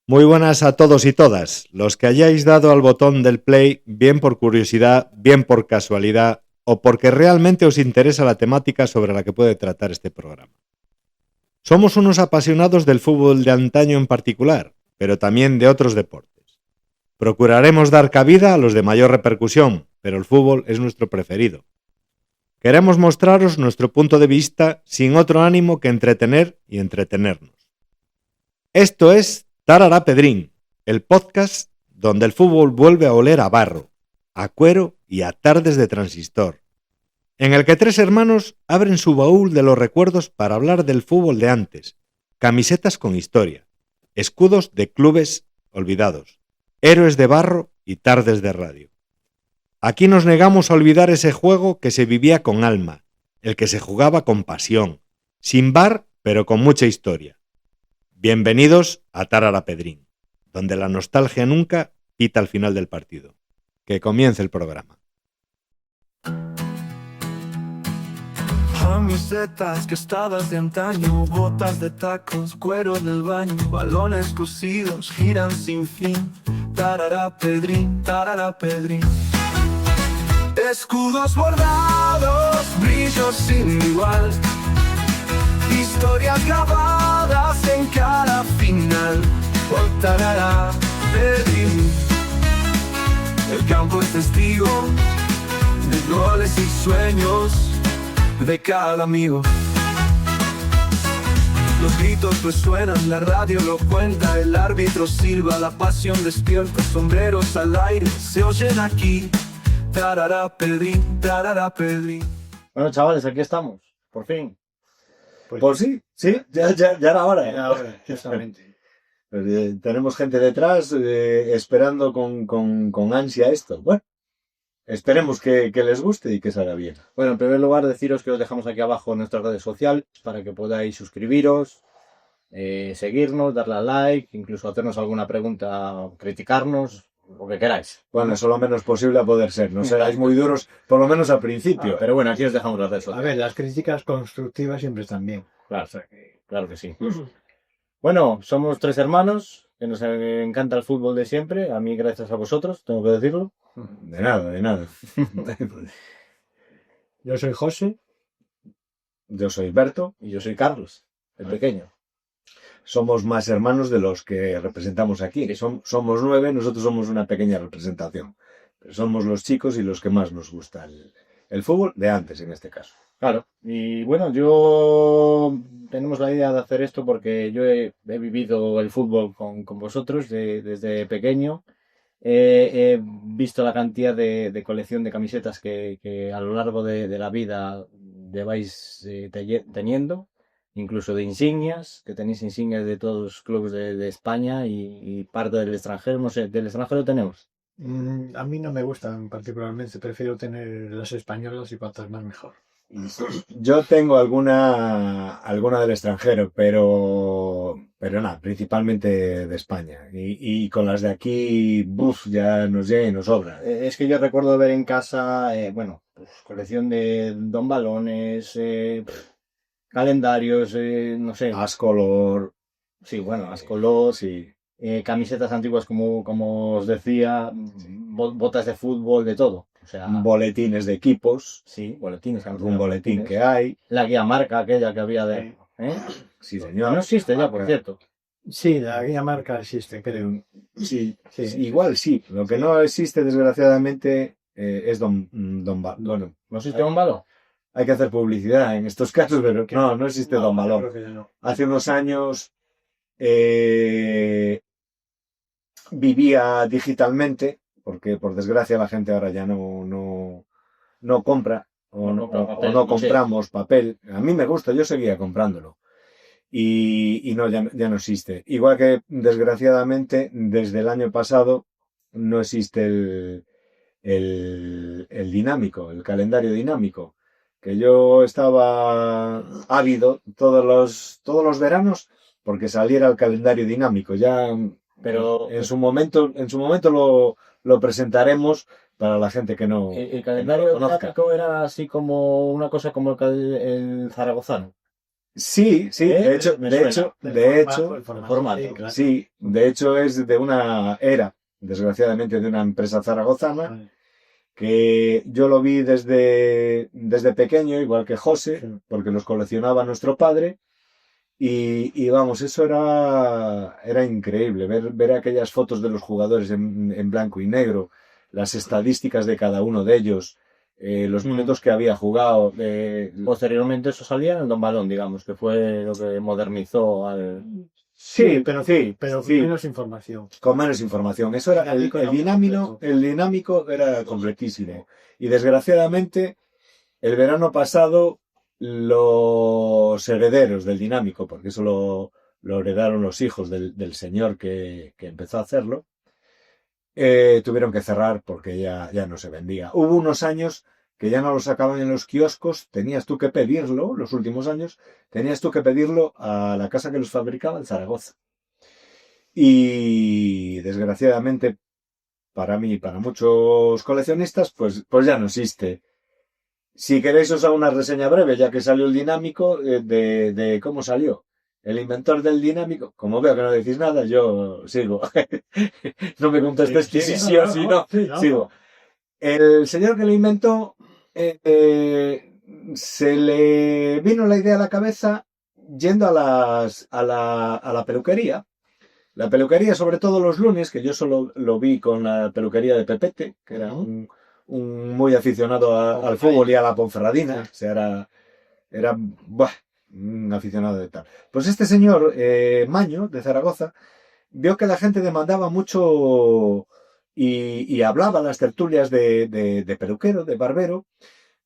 Muy buenas a todos y todas. Los que hayáis dado al botón del play, bien por curiosidad, bien por casualidad o porque realmente os interesa la temática sobre la que puede tratar este programa. Somos unos apasionados del fútbol de antaño en particular, pero también de otros deportes. Procuraremos dar cabida a los de mayor repercusión, pero el fútbol es nuestro preferido. Queremos mostraros nuestro punto de vista sin otro ánimo que entretener y entretenernos. Esto es Tarara Pedrín, el podcast donde el fútbol vuelve a oler a barro, a cuero y a tardes de transistor, en el que tres hermanos abren su baúl de los recuerdos para hablar del fútbol de antes, camisetas con historia, escudos de clubes olvidados, héroes de barro y tardes de radio. Aquí nos negamos a olvidar ese juego que se vivía con alma, el que se jugaba con pasión, sin bar pero con mucha historia. Bienvenidos a Tarara Pedrín, donde la nostalgia nunca pita al final del partido. Que comience el programa. Camisetas gastadas de antaño, botas de tacos, cuero del baño, balones cosidos, giran sin fin. Tarara Pedrín, tarara Pedrín. Escudos bordados, brillos sin igual, historias grabadas en cada final. Por Tarara Pedrín, el campo es testigo de goles y sueños de cada amigo. Los gritos resuenan, la radio lo cuenta, el árbitro silba, la pasión despierta, sombreros al aire se oyen aquí. Tarara Pedrín, tarara Pedrín. Bueno, chavales, aquí estamos, por fin. Pues sí, ya era hora. Era hora, justamente. Tenemos gente detrás esperando con ansia esto. Bueno, esperemos que les guste y que salga bien. Bueno, en primer lugar, deciros que os dejamos aquí abajo nuestras redes sociales para que podáis suscribiros, seguirnos, darle a like, incluso hacernos alguna pregunta, criticarnos, lo que queráis. Bueno, eso lo menos posible a poder ser. No seráis muy duros, por lo menos al principio. Pero bueno, aquí os dejamos las redes A sociales. ver, las críticas constructivas siempre están bien. Claro, claro que sí. Bueno, somos tres hermanos que nos encanta el fútbol de siempre. A mí, gracias a vosotros, tengo que decirlo. De nada. Yo soy José. Yo soy Berto. Y yo soy Carlos, el pequeño. Somos más hermanos de los que representamos aquí. Somos 9, nosotros somos una pequeña representación. Pero somos los chicos y los que más nos gusta el fútbol de antes, en este caso. Claro, y bueno, yo tenemos la idea de hacer esto porque yo he vivido el fútbol con vosotros desde pequeño. He visto la cantidad de colección de camisetas que a lo largo de la vida lleváis teniendo, incluso de insignias, que tenéis insignias de todos los clubes de España y parte del extranjero. No sé, del extranjero tenemos. A mí no me gustan particularmente, prefiero tener las españolas y cuantas más mejor. Yo tengo alguna del extranjero, pero nada, principalmente de España. Y con las de aquí, ya nos llega y nos sobra. Es que yo recuerdo ver en casa, pues colección de Don Balones, calendarios, no sé. Ascolor. Sí, bueno, Ascolor. Sí. Camisetas antiguas como os decía, botas de fútbol, de todo. O sea, boletines de equipos. Sí, boletines. Algún boletín que hay. La guía marca aquella que había de... Sí, señor. No existe ya, por cierto. Sí, la guía marca existe, creo. Sí. Igual sí. Lo que no existe, desgraciadamente, es Don Balón. ¿No existe Don Balón? Hay que hacer publicidad en estos casos, pero no existe Don Balón. Creo que ya no. Hace unos años vivía digitalmente, porque por desgracia la gente ahora ya no compra o no compramos papel. A mí me gusta, yo seguía comprándolo. Y no, ya no existe. Igual que desgraciadamente desde el año pasado no existe el dinámico, el calendario dinámico, que yo estaba ávido todos los veranos porque saliera el calendario dinámico. Ya, pero en su momento lo presentaremos para la gente que no el calendario conozca. dinámico era así como una cosa como el zaragozano. Sí, de hecho, Me de suena. hecho, de hecho, El formato. sí, claro. sí, de hecho es de desgraciadamente, de una empresa zaragozana, que yo lo vi desde pequeño, igual que José, Sí. porque los coleccionaba nuestro padre, y vamos, eso era increíble, ver aquellas fotos de los jugadores en blanco y negro, las estadísticas de cada uno de ellos, los minutos que había jugado, Posteriormente eso salía en el Don Balón, digamos, que fue lo que modernizó al... Sí, pero sí, con menos información. con menos información. Eso era Dinámico era el dinámico era completísimo. Y desgraciadamente, el verano pasado, los herederos del dinámico, porque eso lo heredaron los hijos del señor que empezó a hacerlo, tuvieron que cerrar porque ya no se vendía. Hubo unos años que ya no lo sacaban en los kioscos, tenías tú que pedirlo, los últimos años, tenías tú que pedirlo a la casa que los fabricaba en Zaragoza. Y desgraciadamente, para mí y para muchos coleccionistas, pues ya no existe. Si queréis os hago una reseña breve, ya que salió el dinámico, de cómo salió. El inventor del dinámico, como veo que no decís nada, yo sigo. No me contestéis que sí o sí no. Sigo. El señor que lo inventó, se le vino la idea a la cabeza yendo a la peluquería. La peluquería, sobre todo los lunes, que yo solo lo vi con la peluquería de Pepete, que era un muy aficionado al fútbol y a la Ponferradina. O sea, era un aficionado de tal. Pues este señor, Maño, de Zaragoza, vio que la gente demandaba mucho y hablaba en las tertulias de peluquero, de barbero.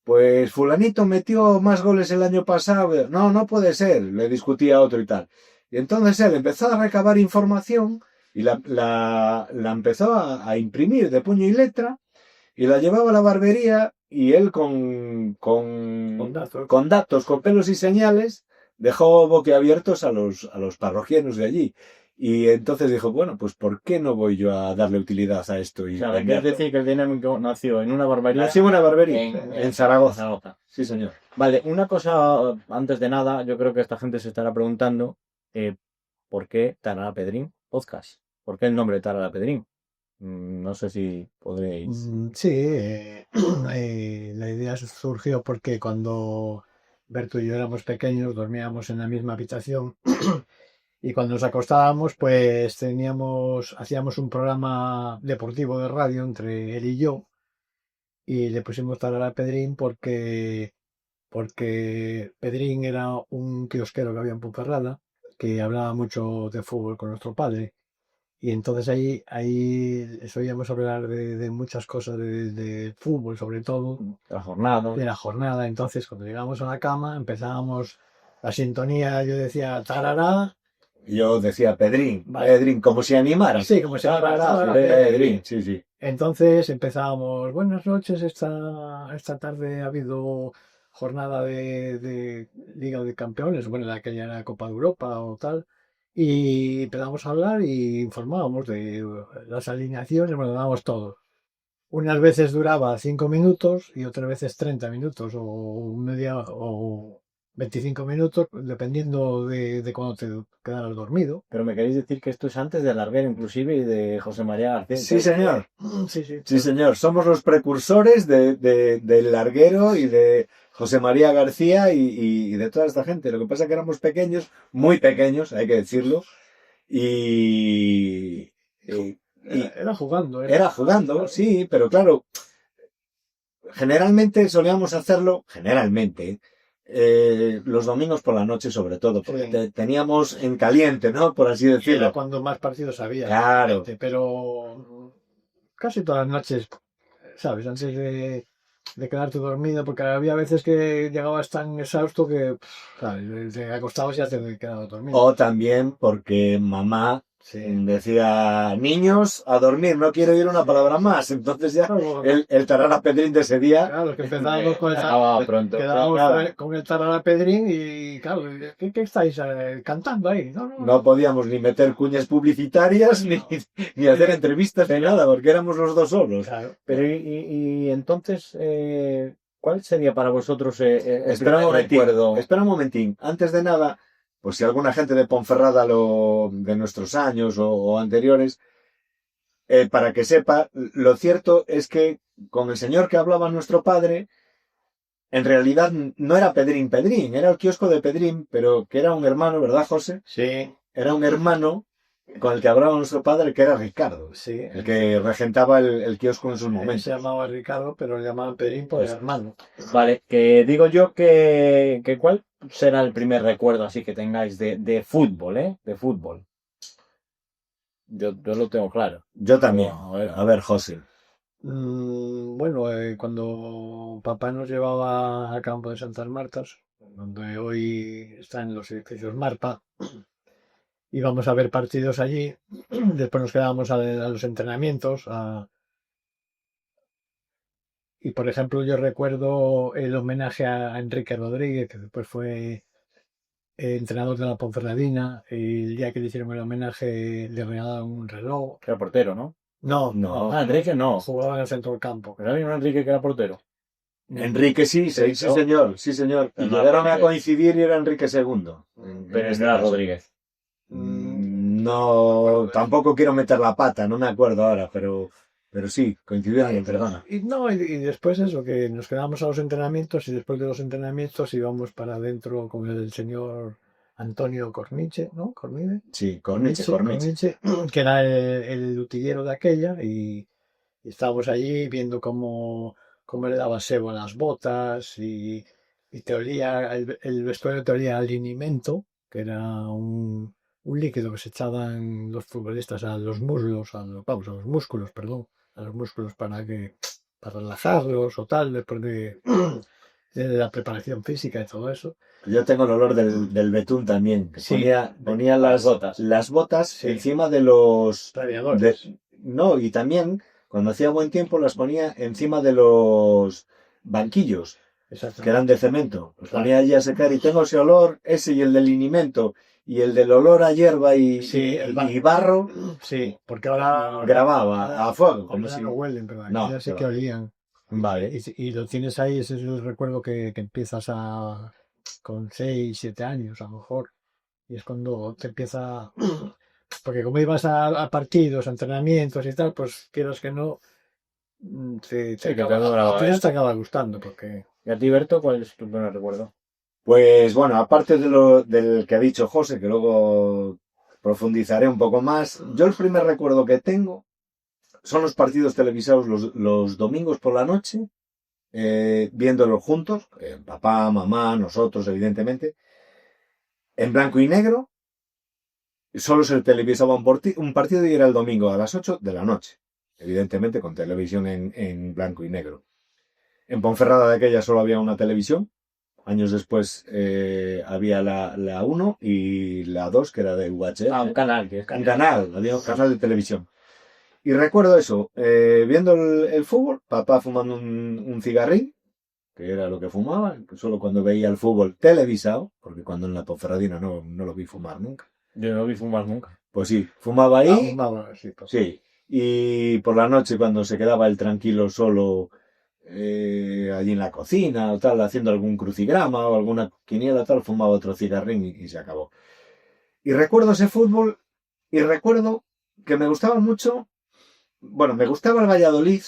Pues fulanito metió más goles el año pasado. No puede ser, le discutía a otro y tal. Y entonces él empezó a recabar información y la empezó a imprimir de puño y letra y la llevaba a la barbería y él con datos, con pelos y señales, dejó boquiabiertos a los parroquianos de allí. Y entonces dijo, bueno, pues ¿por qué no voy yo a darle utilidad a esto? Y Claro, es decir que el dinámico nació en una barbería. nació en una barbería en Zaragoza. Sí, señor. Vale, una cosa antes de nada, yo creo que esta gente se estará preguntando ¿por qué Tarara Pedrín Podcast? ¿Por qué el nombre Tarara Pedrín? No sé si podréis... Sí, la idea surgió porque cuando Berto y yo éramos pequeños dormíamos en la misma habitación y cuando nos acostábamos pues hacíamos un programa deportivo de radio entre él y yo y le pusimos Tarara Pedrín porque Pedrín era un kiosquero que había en Ponferrada que hablaba mucho de fútbol con nuestro padre. Y entonces ahí les oíamos hablar de muchas cosas de fútbol, sobre todo. De la jornada. Entonces, cuando llegábamos a la cama, empezábamos la sintonía, yo decía tarará. Yo decía Pedrín, Vale. Pedrín, como si animara. Sí, como si Tarara, animara. Pedrín, sí. Entonces empezábamos, buenas noches, esta tarde ha habido jornada de Liga de Campeones, bueno, la que ya era Copa de Europa o tal. Y empezamos a hablar y informábamos de las alineaciones, bueno, dábamos todo. Unas veces duraba 5 minutos y otras veces 30 minutos o media o 25 minutos, dependiendo de cuando te quedaras dormido. Pero me queréis decir que esto es antes de Larguero inclusive y de José María García. Sí, señor. Sí. Sí, señor. Somos los precursores del Larguero y de José María García y de toda esta gente. Lo que pasa es que éramos pequeños, muy pequeños, hay que decirlo. Era jugando. Era jugando, sí, pero claro, generalmente solíamos hacerlo, los domingos por la noche sobre todo, porque teníamos en caliente, ¿no? Por así decirlo. Era cuando más partidos había. Claro. Pero casi todas las noches, ¿sabes? Antes de quedarte dormido, porque había veces que llegabas tan exhausto que, ¿sabes? Te acostabas y ya te quedabas dormido. O también porque mamá decía, niños, a dormir, no quiero oír una palabra más. Entonces ya el Tarara Pedrín de ese día... Claro, que empezábamos con el con el Tarara Pedrín y claro, ¿qué estáis cantando ahí? No podíamos ni meter cuñas publicitarias ni hacer entrevistas ni nada, porque éramos los dos solos. Claro. Pero y entonces, ¿Cuál sería para vosotros el Espera un primer momentín, recuerdo? espera un momentín. Antes de nada, pues si alguna gente de Ponferrada de nuestros años o anteriores, para que sepa, lo cierto es que con el señor que hablaba nuestro padre, en realidad no era Pedrín Pedrín, era el kiosco de Pedrín, pero que era un hermano, ¿verdad, José? Sí, Era un hermano con el que hablaba nuestro padre, que era Ricardo, Sí, el que regentaba el kiosco en sus él momentos. se llamaba Ricardo, pero le llamaban Pedrín por el hermano. vale, que digo yo que ¿cuál será el primer recuerdo así que tengáis de fútbol, De fútbol. Yo lo tengo claro. Yo también. Pero, A ver, José. Bueno, cuando papá nos llevaba al campo de Santas Martas, donde hoy están los edificios Marpa, íbamos a ver partidos allí, después nos quedábamos a los entrenamientos, y por ejemplo yo recuerdo el homenaje a Enrique Rodríguez, que después fue entrenador de la Ponferradina, y el día que le hicieron el homenaje le regalaron un reloj. era portero, ¿no? No, Enrique no. jugaba en el centro del campo. Pero había un Enrique que era portero. Enrique sí, sí, sí, señor, sí, señor. Y No, llegaron a Enrique. coincidir y era Enrique II. Pero ese era Rodríguez. No, tampoco quiero meter la pata, no me acuerdo ahora, pero sí, coincidieron, perdona. Y después eso, que nos quedábamos a los entrenamientos y después de los entrenamientos íbamos para adentro con el señor Antonio Corniche, ¿no? Cornide. Sí, Corniche. Que era el utillero de aquella y estábamos allí viendo cómo le daba sebo a las botas y te olía, el vestuario te olía al linimento, que era un líquido que se echaban los futbolistas a los muslos, a los músculos, perdón, a los músculos para relajarlos o tal, después de la preparación física y todo eso. Yo tengo el olor del betún también. Que Sí, ponía las botas Sí. encima de los... Radiadores. No, y también, cuando hacía buen tiempo, las ponía encima de los banquillos, Exacto. que eran de cemento. Los Claro. ponía allí a secar y tengo ese olor, ese y el del linimento, y el del olor a hierba Sí, y barro, Sí, porque ahora grababa a fuego. Como ahora si... no huelen, pero No, aquellas sí pero- que olían. Vale. Y lo tienes ahí, ese es el recuerdo que empiezas con 6, 7 años a lo mejor. Y es cuando te empieza... Porque como ibas a partidos, a entrenamientos y tal, pues quieras que no, Sí, que te adoraba al final eso. te acaba gustando, porque... ¿Y a ti, Berto, cuál es tu primer recuerdo? Pues bueno, aparte del que ha dicho José, que luego profundizaré un poco más, yo el primer recuerdo que tengo son los partidos televisados los domingos por la noche, viéndolos juntos, papá, mamá, nosotros, evidentemente, en blanco y negro. Solo se televisaba un partido y era el domingo a las 8 de la noche, evidentemente con televisión en blanco y negro. En Ponferrada de aquella solo había una televisión. Años después había la 1 y la 2, que era de VHF. Un canal, que es Había un canal de televisión. Y recuerdo eso, viendo el fútbol, papá fumando un cigarrín, que era lo que fumaba, solo cuando veía el fútbol televisado, porque cuando en la Ponferradina no lo vi fumar nunca. Yo no vi fumar nunca. Pues sí, fumaba ahí, Sí, pues. sí. Y por la noche cuando se quedaba él tranquilo solo allí en la cocina o tal, haciendo algún crucigrama o alguna quiniela tal, fumaba otro cigarrín y se acabó. Y recuerdo ese fútbol y recuerdo que me gustaba mucho, bueno, me gustaba el Valladolid,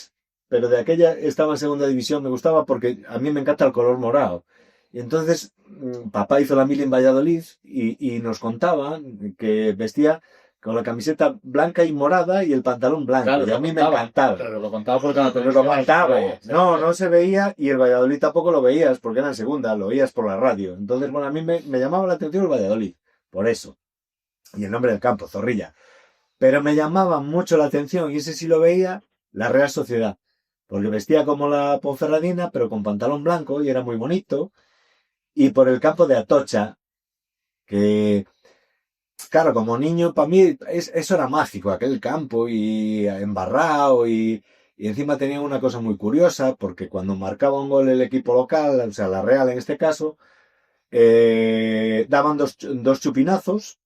pero de aquella estaba en segunda división, me gustaba porque a mí me encanta el color morado. Y entonces papá hizo la mili en Valladolid y nos contaba que vestía con la camiseta blanca y morada y el pantalón blanco. Claro, y a lo mí contaba. me encantaba. Claro, lo contaba porque no te Lo contaba. No se veía y el Valladolid tampoco lo veías porque era en segunda, lo veías por la radio. Entonces, bueno, a mí me llamaba la atención el Valladolid, por eso. Y el nombre del campo, Zorrilla. Pero me llamaba mucho la atención, y ese sí lo veía, la Real Sociedad. Porque vestía como la Ponferradina, pero con pantalón blanco y era muy bonito. Y por el campo de Atocha, que... Claro, como niño, para mí eso era mágico, aquel campo y embarrado y encima tenía una cosa muy curiosa, porque cuando marcaba un gol el equipo local, o sea, la Real en este caso, daban dos chupinazos,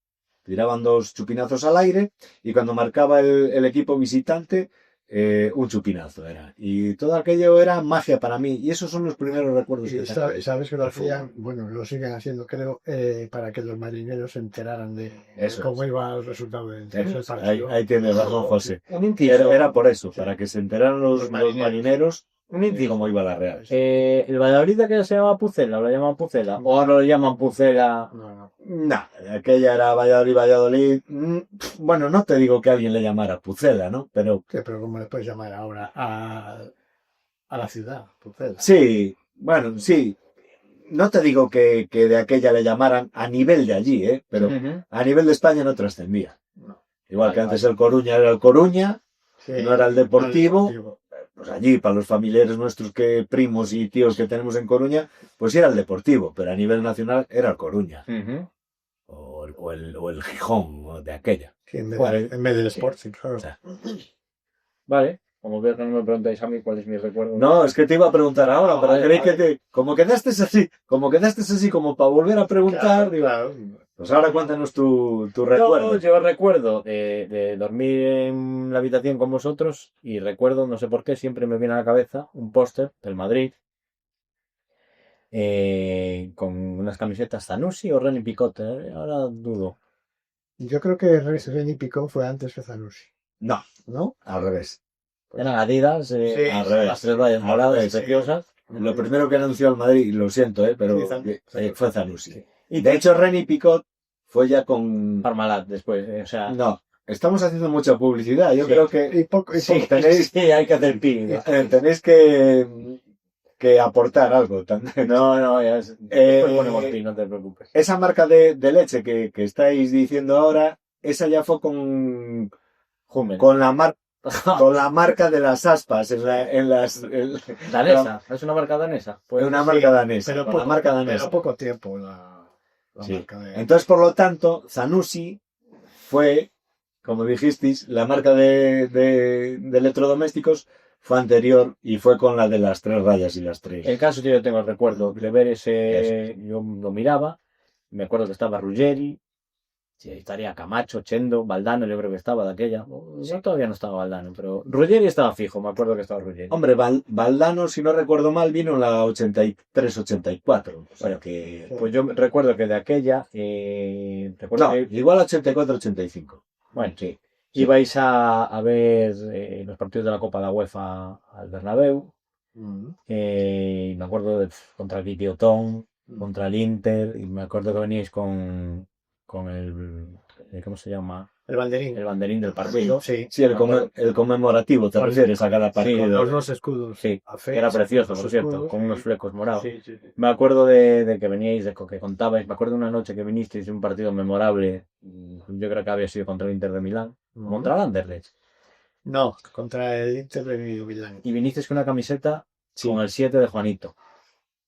tiraban dos chupinazos al aire y cuando marcaba el equipo visitante, un chupinazo era. Y todo aquello era magia para mí. Y esos son los primeros recuerdos que Y tengo. sabes que lo hacían, bueno, lo siguen haciendo, creo, para que los marineros se enteraran de Eso cómo iba el resultado del Ahí, partido. ahí tienes razón, José. Un inciso. Era por eso, para que se enteraran los marineros. marineros Un de inciso. cómo iba la Real. ¿El Valladolid que ya se llama Pucela o lo llaman Pucela? ¿O ahora lo llaman Pucela? No. No, aquella era Valladolid. Bueno, no te digo que alguien le llamara Pucela, ¿no? Pero Sí, pero ¿cómo le puedes llamar ahora a la ciudad? Pucela. sí, bueno, sí. No te digo que de aquella le llamaran a nivel de allí, pero Ujú. a nivel de España no trascendía. No. Igual que Vale, antes el Coruña era el Coruña, Sí, no era el Deportivo. Deportivo. Pues allí, para los familiares nuestros, que primos y tíos que tenemos en Coruña, pues era el Deportivo, pero a nivel nacional era el Coruña, Ujú. o el Gijón, o de aquella. Sí, Vale. en vez del Sporting, claro. O sea, Vale. Como veo que no me preguntáis a mí cuál es mi recuerdo. no, es que te iba a preguntar ahora, pero vale, creí vale. que como quedaste así, como para volver a preguntar, digo, Claro. pues ahora cuéntanos tu Yo, recuerdo. yo recuerdo de dormir en la habitación con vosotros y recuerdo, no sé por qué, siempre me viene a la cabeza un póster del Madrid con unas camisetas Zanussi o René Picot, ahora dudo. Yo creo que René Picón fue antes que Zanussi, No, ¿no? al revés. Eran Adidas, Sí, al revés. las tres rayas Al moradas, revés, sí. preciosas. Lo primero que anunció el Madrid, y lo siento, pero Sí, Zanussi. fue Zanussi. Y de hecho, René Picot fue ya con... Parmalat después, o sea... No, estamos haciendo mucha publicidad. Yo Sí. creo que Y poco, Sí, tenéis- sí, hay que hacer ping. tenéis que aportar algo también. No, ya es... Después ponemos ping, no te preocupes. Esa marca de leche que estáis diciendo ahora, esa ya fue con Jumen. la marca de las aspas en las Danesa, es una marca danesa. Pues, una sí, marca danesa. pero Con la marca danesa. pero poco tiempo la Sí. marca de... Entonces, por lo tanto, Zanussi fue, como dijisteis, la marca de electrodomésticos fue anterior y fue con la de las tres rayas y las tres. el caso es que yo tengo el recuerdo de ver ese, yo lo miraba, me acuerdo que estaba Ruggeri, sí, estaría Camacho, Chendo, Valdano, yo creo que estaba de aquella. Ya todavía no estaba Valdano, pero Ruggeri estaba fijo, me acuerdo que estaba Ruggeri. Hombre, Valdano, si no recuerdo mal, vino en la 83-84. O sea que... Pues yo recuerdo que de aquella, recuerdo No, que, igual 84-85. bueno, sí, ibais a ver los partidos de la Copa de la UEFA al Bernabéu, y me acuerdo contra el Videoton, contra el Inter, y me acuerdo que veníais con el ¿cómo se llama? El banderín. El banderín del partido. Sí. Sí, el conmemorativo, te refieres a cada Sí, partido. Los dos escudos. Sí, a que era precioso, los por cierto, escudos. con unos flecos morados. Sí, sí, sí. Me acuerdo de que veníais, de que contabais, me acuerdo de una noche que vinisteis de un partido memorable, yo creo que había sido contra el Inter de Milán, contra el Anderlecht, No, contra el Inter de Milán. y vinisteis con una camiseta con el 7 de Juanito.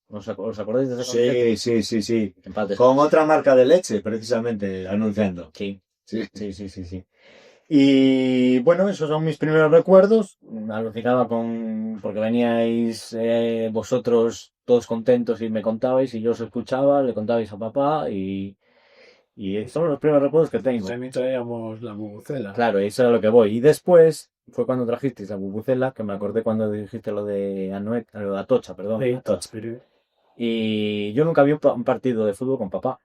¿Os acordáis de esa camiseta? Sí. Empate. Con otra marca de leche, precisamente, anunciando. Sí. Sí. Sí. Y bueno, esos son mis primeros recuerdos. Alucinaba porque veníais vosotros todos contentos y me contabais y yo os escuchaba, le contabais a papá y son los primeros recuerdos que tengo. También traíamos la bubucela. Claro, eso era lo que voy. Y después fue cuando trajisteis la bubucela, que me acordé cuando dijiste lo de lo de Atocha, perdón. Sí, Atocha. pero- Y yo nunca vi un partido de fútbol con papá.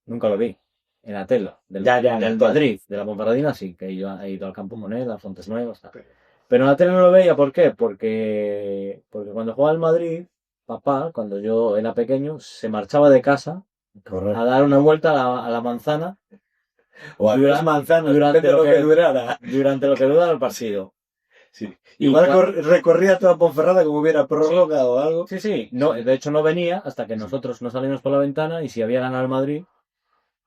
Nunca lo vi. En la tele. Del Madrid, de la Ponferradina, sí, que yo he ido al campo con él, a Fontes Nuevas. Tal. Pero en la tele no lo veía, ¿por qué? Porque cuando jugaba el Madrid, papá, cuando yo era pequeño, se marchaba de casa a dar una vuelta a la manzana O a las manzanas, durante depende de lo lo que que- durara. durante lo que duraba el partido. Sí. Y Igual cua- recorría toda Ponferrada como hubiera prórroga o algo. Sí, no, de hecho no venía hasta que nosotros nos salimos por la ventana y si había ganado el Madrid,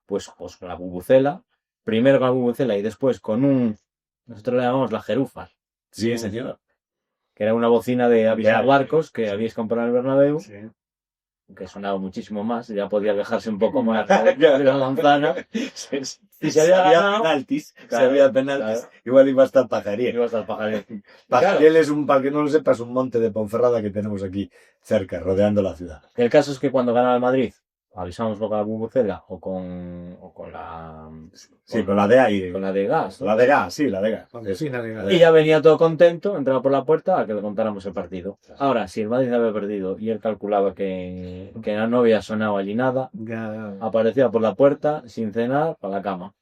pues con la bubucela, primero con la bubucela y después con nosotros le llamamos la jerufa, Sí, señor. que era una bocina de avisar Ya. barcos que habíais comprado en el Bernabéu, Sí. que sonaba muchísimo más, y ya podía dejarse un poco más de la manzana. Y se había ganado. penaltis. Claro, si había penaltis. claro. Igual iba a estar Pajariel. Iba hasta el pajarero. Pajariel es para que no lo sepas, un monte de Ponferrada que tenemos aquí cerca, rodeando la ciudad. El caso es que cuando ganaba el Madrid, avisamos con la bubucela o con la... Sí, con la de aire. Con la de gas, ¿no? La de gas, sí, la de gas. La bocina de gas. Y ya venía todo contento, entraba por la puerta a que le contáramos el partido. Ahora, si el Madrid había perdido y él calculaba que no había sonado allí nada, Ya. aparecía por la puerta, sin cenar, para la cama.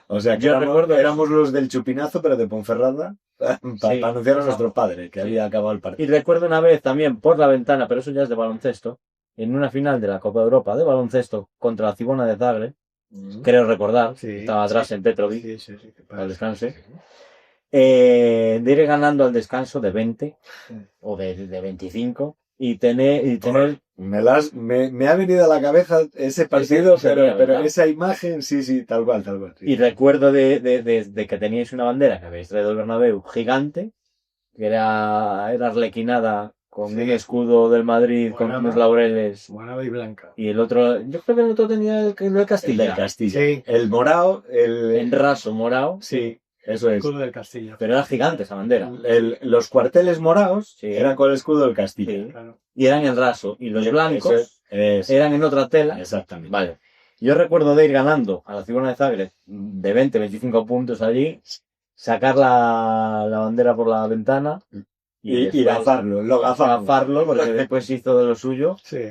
O sea, que Yo recuerdo éramos los del chupinazo, pero de Ponferrada, para Sí. anunciar a nuestro padre que había acabado el Y partido. recuerdo una vez también por la ventana, pero eso ya es de baloncesto, en una final de la Copa de Europa de baloncesto contra la Cibona de Zagreb, creo recordar, Sí, estaba atrás en Petrovic, Sí. al descanse, de ir ganando al descanso de 20 o de 25 y tener Me ha venido a la cabeza ese partido, Ese día, pero ¿verdad? esa imagen, sí, tal cual. Sí. y recuerdo de que teníais una bandera que habéis traído del Bernabéu gigante, que era arlequinada con un escudo del Madrid con Buena, unos ¿no? laureles. Morada y blanca. Y el otro, yo creo que el otro tenía el del El Castilla. del Castilla. Sí. El morado, En raso morado. Sí, eso es. Escudo del Castillo. Pero era gigante esa bandera. Los cuarteles morados Sí. eran con el escudo del Castilla. Sí. Claro. Y eran en raso. Y los blancos Eso es. eran en otra tela. Exactamente. Vale. Yo recuerdo de ir ganando a la Cibona de Zagreb de 20, 25 puntos allí, sacar la bandera por la ventana Y después gafarlo, gafarlo, porque después hizo de lo suyo. Sí.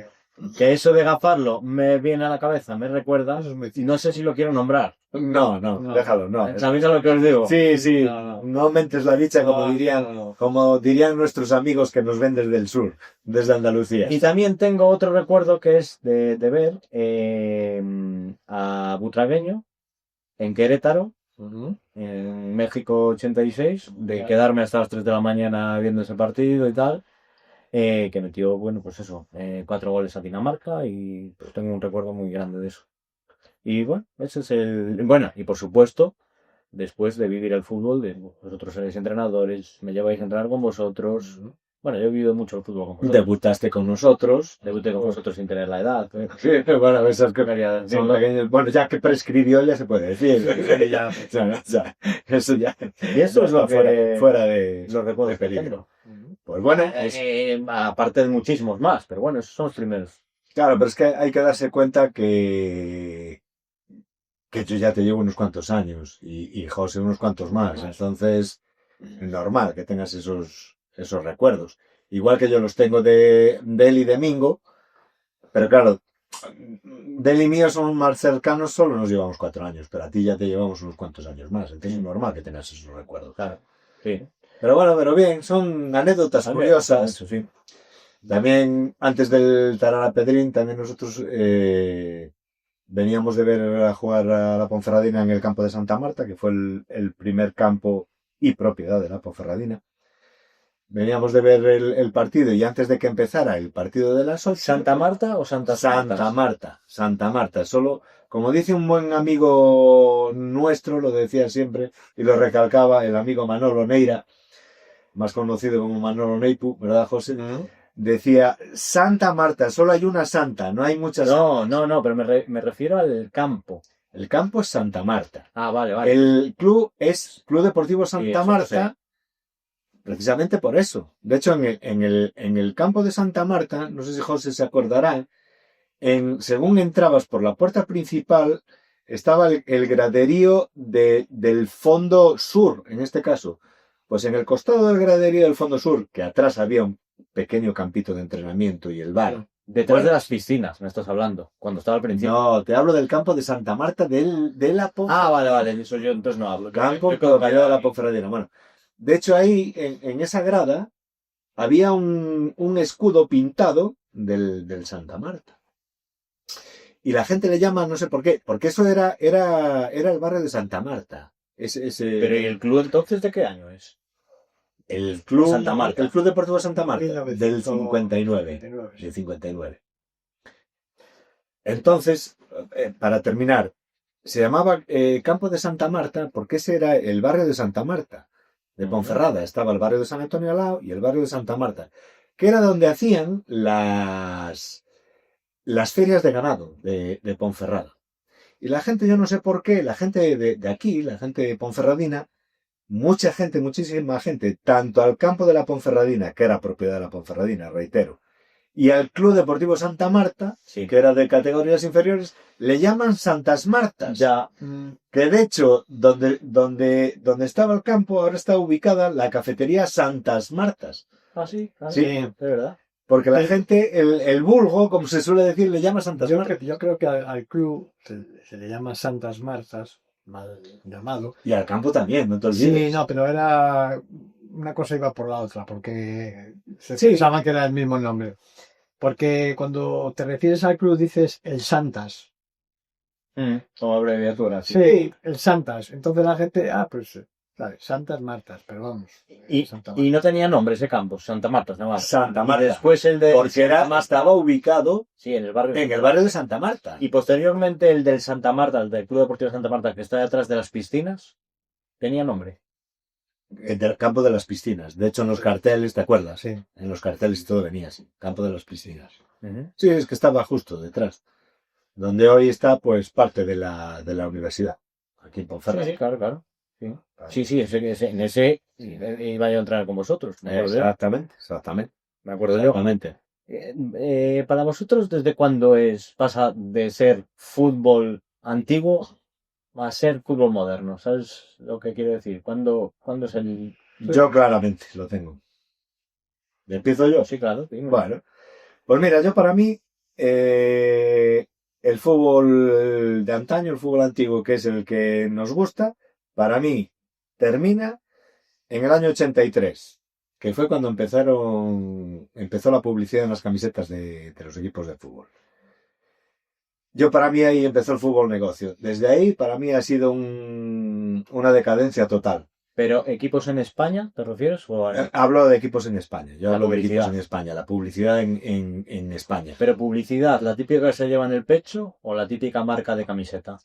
Que eso de gafarlo me viene a la cabeza, me recuerda. Eso es muy Y no sé si lo quiero nombrar. No, déjalo, no. ¿Sabéis a lo que os digo? Sí, No. no mentes la dicha como dirían, No. como dirían nuestros amigos que nos ven desde el sur, desde Andalucía. Y también tengo otro recuerdo que es de ver a Butragueño en Querétaro, en México 86, de quedarme hasta las 3 de la mañana viendo ese partido y tal, que metió, bueno, pues eso, 4 goles a Dinamarca y pues tengo un recuerdo muy grande de eso. Y bueno, ese es el... Bueno, y por supuesto, después de vivir el fútbol, vosotros seréis entrenadores, me lleváis a entrenar con vosotros. Bueno, yo he vivido mucho el fútbol con vosotros. Debutaste con nosotros. Debuté con vosotros sin tener la edad. Sí, bueno, esas que son pequeños. Bueno, ya que prescribió ya se puede decir. Ya. Ya, eso ya. Y eso es lo que... fuera de los recuerdos de que peligro. tengo. Pues bueno, Aparte de muchísimos más, pero bueno, esos son los primeros. claro, pero es que hay que darse cuenta que yo ya te llevo unos cuantos años y José unos cuantos más. Entonces, normal que tengas esos recuerdos. Igual que yo los tengo de él y de Mingo, pero claro, de él y mío son más cercanos, solo nos llevamos 4 años, pero a ti ya te llevamos unos cuantos años más. Entonces es normal que tengas esos recuerdos. Claro. Sí. Pero bueno, pero bien, son anécdotas curiosas. Eso sí. También, antes del Tarara Pedrín, también nosotros veníamos de ver a jugar a la Ponferradina en el campo de Santa Marta, que fue el primer campo y propiedad de la Ponferradina. Veníamos de ver el partido y antes de que empezara el partido de las 8... ¿Santa Marta o Santa Santa Marta. Solo, como dice un buen amigo nuestro, lo decía siempre y lo recalcaba, el amigo Manolo Neira, más conocido como Manolo Neipu, ¿verdad, José? Decía, Santa Marta, solo hay una santa, no hay muchas. No, pero me refiero al campo. El campo es Santa Marta. Ah, vale. El club es Club Deportivo Santa eso Marta, precisamente por eso. De hecho, en el campo de Santa Marta, no sé si José se acordará, según entrabas por la puerta principal, estaba el graderío del fondo sur, en este caso. Pues en el costado del graderío del fondo sur, que atrás había un pequeño campito de entrenamiento y el bar. Detrás de las piscinas, me estás hablando, cuando estaba al principio. No, te hablo del campo de Santa Marta de la Ponferradina. Vale, eso yo entonces no hablo. Campo propiedad de la Ponferradina. Bueno, de hecho ahí, en esa grada, había un escudo pintado del Santa Marta. Y la gente le llama, no sé por qué, porque eso era el barrio de Santa Marta. Pero ¿y el club entonces de qué año es? El club Santa Marta. El Club Deportivo Santa Marta, del 59. 59. Del 59. Entonces, para terminar, se llamaba Campo de Santa Marta porque ese era el barrio de Santa Marta, de Ponferrada. Estaba el barrio de San Antonio al lado y el barrio de Santa Marta, que era donde hacían las ferias de ganado de Ponferrada. Y la gente, yo no sé por qué, la gente de aquí, la gente ponferradina, muchísima gente, tanto al campo de la Ponferradina, que era propiedad de la Ponferradina, reitero, Y al Club Deportivo Santa Marta, Sí. que era de categorías inferiores, le llaman Santas Martas. Ya. Que de hecho, donde estaba el campo, ahora está ubicada la cafetería Santas Martas. Ah, sí. Sí. De verdad. Porque la gente, el vulgo, como se suele decir, le llama Santas Martas. Yo creo que al club se le llama Santas Martas, mal llamado. Y al campo también, no te olvides. Sí, no, pero era una cosa iba por la otra, porque se Sí. pensaban que era el mismo nombre. Porque cuando te refieres al club dices el Santas. Como abreviatura. Sí, el Santas. Entonces la gente, pues, ¿sabes? Santas Martas, pero vamos. Santa Y no tenía nombre ese campo, Santa Marta, ¿no? Santa Marta. Y después el de Porque Santa Marta. estaba ubicado Sí, en el barrio. en el barrio de Santa Marta. Y posteriormente el del Santa Marta, el del Club Deportivo Santa Marta, que está detrás de las piscinas, tenía nombre. Del campo de las piscinas. De hecho, en los carteles, ¿te acuerdas? Sí. En los carteles todo venía así. Campo de las piscinas. Sí, es que estaba justo detrás. Donde hoy está, pues, parte de la universidad. Aquí en Ponferrada. Sí, claro. Sí, en ese iba yo a entrar con vosotros. Me acuerdo yo. Exactamente. Me acuerdo yo. Exactamente. Para vosotros, ¿desde cuándo pasa de ser fútbol antiguo a ser fútbol moderno? ¿Sabes lo que quiero decir? ¿Cuándo es el...? Yo claramente lo tengo. ¿Empiezo yo? Sí, claro. Sí, Bueno, pues mira, yo para mí, el fútbol de antaño, el fútbol antiguo, que es el que nos gusta, para mí termina en el año 83, que fue cuando empezó la publicidad en las camisetas de los equipos de fútbol. Para mí ahí empezó el fútbol negocio. Desde ahí, para mí ha sido una decadencia total. ¿Pero equipos en España, te refieres? Hablo de equipos en España. Yo La hablo de publicidad. equipos en España. La publicidad en España. ¿Pero publicidad, la típica que se lleva en el pecho o la típica marca de camiseta?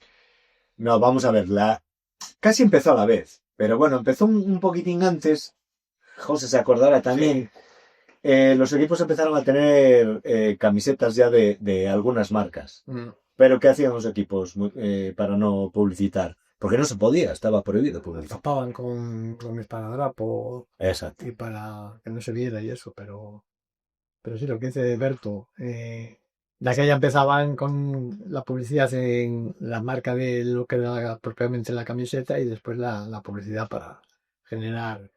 No, vamos a ver. Casi empezó a la vez. Pero bueno, empezó un poquitín antes. José se acordará también. Los equipos empezaron a tener camisetas ya de algunas marcas. Pero ¿qué hacían los equipos para no publicitar? Porque no se podía, estaba prohibido publicitar. Tapaban con esparadrapo Exacto. y para que no se viera y eso, pero sí, lo que dice Berto, de aquella empezaban con la publicidad en la marca de lo que era propiamente la camiseta y después la publicidad para generar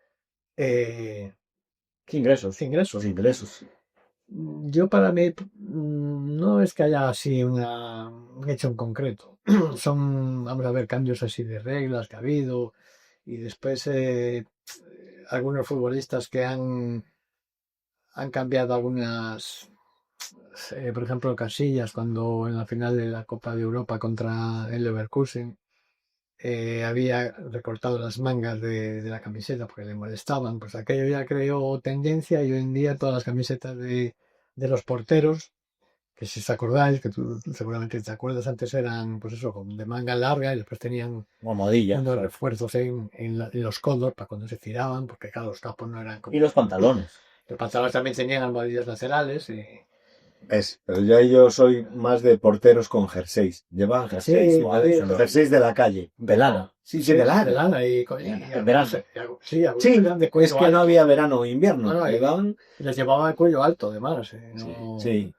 Ingresos. ingresos. Yo para mí no es que haya así un hecho en concreto. Son, vamos a ver, cambios así de reglas que ha habido y después algunos futbolistas que han cambiado algunas, por ejemplo, Casillas cuando en la final de la Copa de Europa contra el Leverkusen había recortado las mangas de la camiseta porque le molestaban, pues aquello ya creó tendencia y hoy en día todas las camisetas de los porteros, que si os acordáis, que tú seguramente te acuerdas, antes eran pues eso, de manga larga y después tenían Almohadillas. unos refuerzos en los codos para cuando se tiraban, porque claro, los capos no eran como... Y los pantalones. Los pantalones también tenían almohadillas laterales y... Pero yo soy más de porteros con jerseys. Llevaban jerseys, Sí, jerseys de la calle. De lana. Sí, de lana. de lana y verano. Sí, Sí, eran de cuello es que alto. no había verano o invierno. No, Llevaban... Les llevaba el cuello alto, además. No... Sí.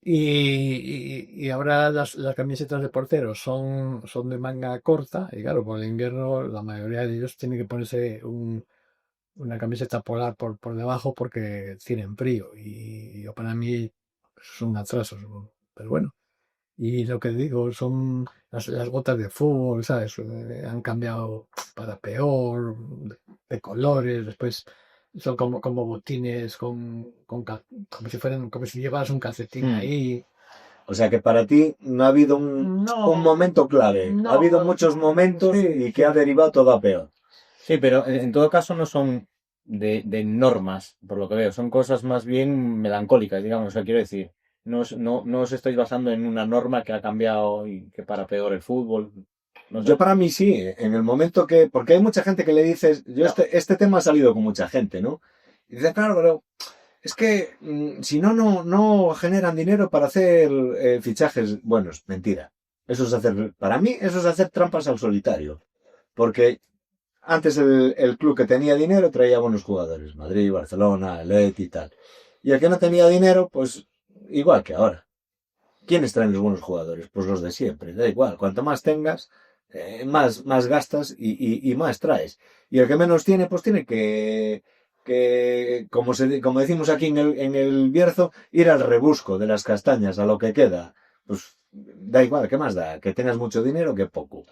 Y ahora las camisetas de porteros son de manga corta y claro, por el invierno la mayoría de ellos tienen que ponerse una camiseta polar por debajo porque tienen frío y yo para mí es un atraso, pero bueno. Y lo que digo son las botas de fútbol, ¿sabes? Han cambiado para peor, de colores, después son como botines como si llevaras un calcetín ahí. O sea que para ti no ha habido un momento clave. No. Ha habido muchos momentos y que ha derivado todo a peor. Sí, pero en todo caso no son de normas, por lo que veo. Son cosas más bien melancólicas, digamos. O sea, quiero decir, no os estáis basando en una norma que ha cambiado y que para peor el fútbol. No sé. Yo para mí sí, en el momento que... Porque hay mucha gente que le dices... Este tema ha salido con mucha gente, ¿no? Y dice, claro, pero es que si no generan dinero para hacer fichajes buenos. Mentira. Eso es hacer... Para mí eso es hacer trampas al solitario. Porque antes el club que tenía dinero traía buenos jugadores. Madrid, Barcelona, Atleti y tal. Y el que no tenía dinero, pues igual que ahora. ¿Quiénes traen los buenos jugadores? Pues los de siempre, da igual. Cuanto más tengas, más gastas y más traes. Y el que menos tiene, pues tiene que como decimos aquí en el Bierzo, ir al rebusco de las castañas, a lo que queda. Pues da igual, ¿qué más da? Que tengas mucho dinero que poco.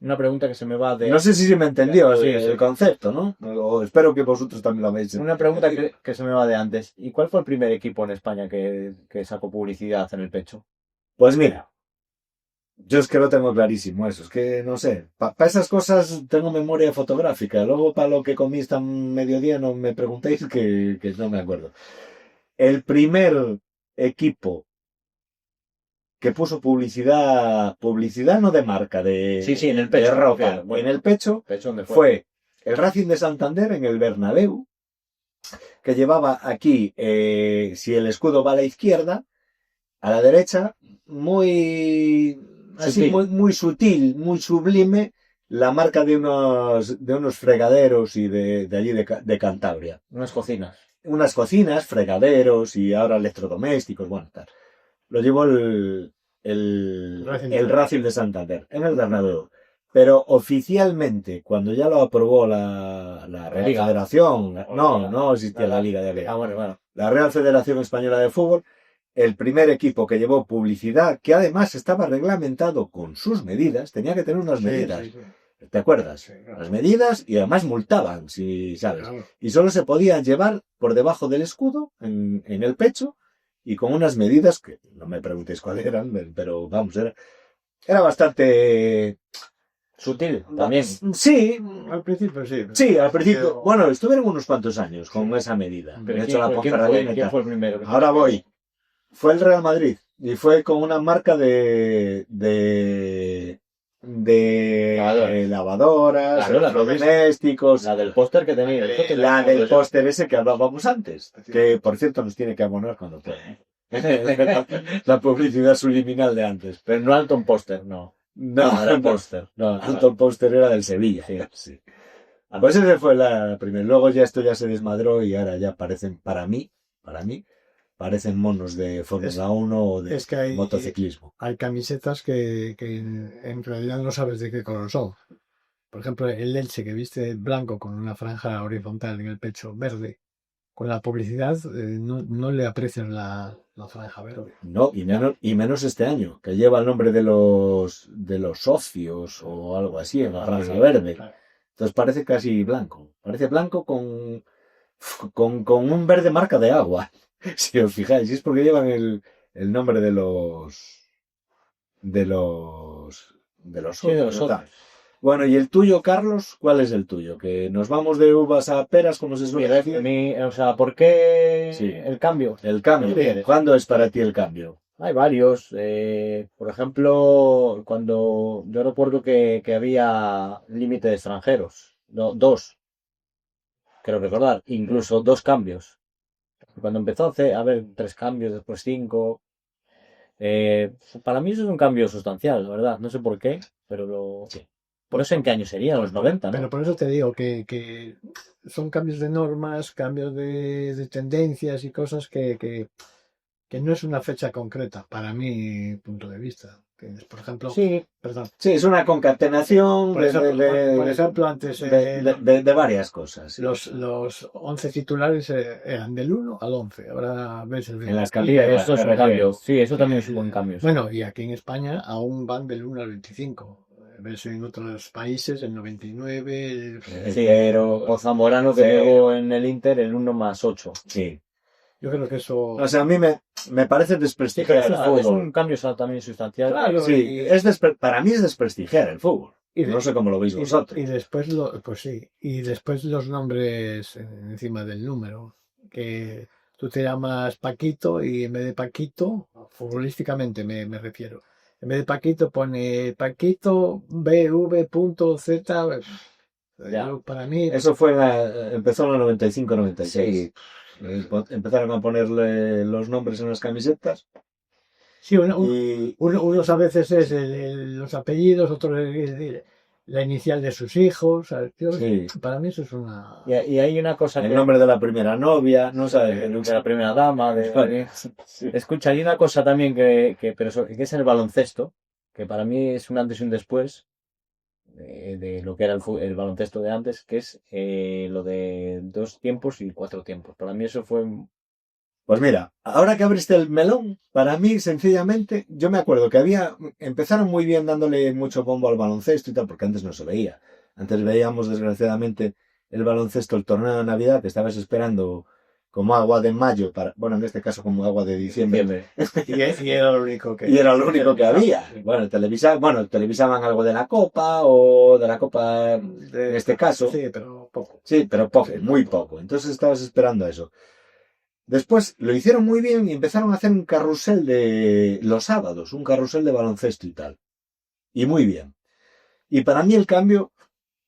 Una pregunta que se me va de... No sé si se me entendió Sí, el concepto, ¿no? O espero que vosotros también lo habéis. Una pregunta que se me va de antes. ¿Y cuál fue el primer equipo en España que sacó publicidad en el pecho? Pues mira, yo es que lo tengo clarísimo eso, es que no sé, para esas cosas tengo memoria fotográfica, luego para lo que comí esta mediodía no me preguntéis que no me acuerdo. El primer equipo que puso publicidad no de marca, Sí, en el pecho. de ropa, Bueno, en el pecho, ¿pecho dónde fue el Racing de Santander en el Bernabéu, que llevaba aquí, si el escudo va a la izquierda, a la derecha, muy así, Sutil. muy sutil, muy sublime, la marca de unos fregaderos y de allí de Cantabria. Unas cocinas. Unas cocinas, fregaderos y ahora electrodomésticos, bueno, tal. Lo llevó el Racing de Santander en el Bernabéu. Pero oficialmente, cuando ya lo aprobó la Real Liga. Federación, no existía la Liga de Liga. Bueno. La Real Federación Española de Fútbol, el primer equipo que llevó publicidad, que además estaba reglamentado con sus medidas, tenía que tener unas medidas. Sí. ¿Te acuerdas? Sí, claro. Las medidas y además multaban, si sabes. Claro. Y solo se podían llevar por debajo del escudo, en el pecho, y con unas medidas que no me preguntéis cuáles eran, pero vamos, era bastante Sutil, también. Sí, Al principio sí. sí, al principio. Pero- Bueno, estuvieron unos cuantos años con esa medida. Pero De hecho, la ¿quién Ponferradina y fue tal. el primero? Ahora voy. Fue el Real Madrid y fue con una marca de Lavadoras. lavadoras, Claro, electrodomésticos, La del póster que tenía. la del póster ese que hablábamos antes, que por cierto nos tiene que abonar cuando pueda. La publicidad subliminal de antes. Pero no Alton Póster, no. No, Era póster. no, Anton Póster era del Sevilla. Sí. Pues ese fue la primera. Luego ya esto ya se desmadró y ahora ya parecen, para mí, parecen monos de Fórmula 1 o de Es que hay, motociclismo. hay camisetas que en realidad no sabes de qué color son. Por ejemplo, el Elche que viste blanco con una franja horizontal en el pecho verde. Con la publicidad no le aprecias la franja verde. No, y menos este año, que lleva el nombre de los socios o algo así, en la franja verde. Claro. Entonces parece casi blanco. Parece blanco con un verde marca de agua. Si os fijáis, y es porque llevan el nombre de los socios. socios. Bueno, ¿y el tuyo, Carlos? ¿Cuál es el tuyo? Que nos vamos de uvas a peras, como se suele decir. O sea, ¿por qué Sí. el cambio? El cambio. Sí. ¿Cuándo es para ti el cambio? Hay varios. Por ejemplo, cuando yo recuerdo que había límite de extranjeros. Dos, creo recordar. Incluso 2 cambios. Cuando empezó a haber 3 cambios, después 5. Para mí eso es un cambio sustancial, la verdad. No sé por qué, pero Sí. no sé en qué año sería, los 90, ¿no? Pero por eso te digo que son cambios de normas, cambios de tendencias y cosas que no es una fecha concreta, para mi punto de vista. Que es, por ejemplo, Sí, perdón, Sí, es una concatenación por ejemplo, antes de varias cosas. Sí. los 11 titulares eran del 1 al 11. Ahora ves el En las sí, casillas. eso es un cambio. Sí, eso también es un buen cambio. sí. Bueno, y aquí en España aún van del 1 al 25. Ves en otros países el 99. Sí, o Zamorano que llegó en el Inter el 1+8. Sí. Yo creo que eso. O sea, a mí me parece desprestigiar el Es fútbol. un cambio también sustancial. Claro, Sí, para mí es desprestigiar el fútbol. Y No sé cómo lo veis vosotros. Y después, pues sí, y después los nombres encima del número. Que tú te llamas Paquito y en vez de Paquito, futbolísticamente me refiero, en vez de Paquito pone Paquito BV.Z. Ya. Para mí, Eso empezó en el 95-96. Empezaron a ponerle los nombres en las camisetas. sí, Y unos a veces es los apellidos, otros es decir, la inicial de sus hijos. ¿Sabes? Sí. Para mí eso es una... Y hay una cosa El que... nombre de la primera novia, no sabes. de la primera dama. Escucha, hay una cosa también que es el baloncesto, que para mí es un antes y un después de lo que era el baloncesto de antes, que es lo de 2 tiempos y 4 tiempos. Para mí eso fue... Pues mira, ahora que abriste el melón, para mí, sencillamente, yo me acuerdo que empezaron muy bien dándole mucho bombo al baloncesto y tal, porque antes no se veía. Antes veíamos, desgraciadamente, el baloncesto, el torneo de Navidad, que estabas esperando como agua de mayo, bueno, en este caso como agua de diciembre. Y era lo único que... Y era lo único que había. Bueno, televisaban algo de la Copa o de la Copa, en este caso. Sí, pero poco. Sí, pero poco, muy poco. Entonces estabas esperando eso. Después lo hicieron muy bien y empezaron a hacer un carrusel de los sábados, un carrusel de baloncesto y tal. Y muy bien. Y para mí el cambio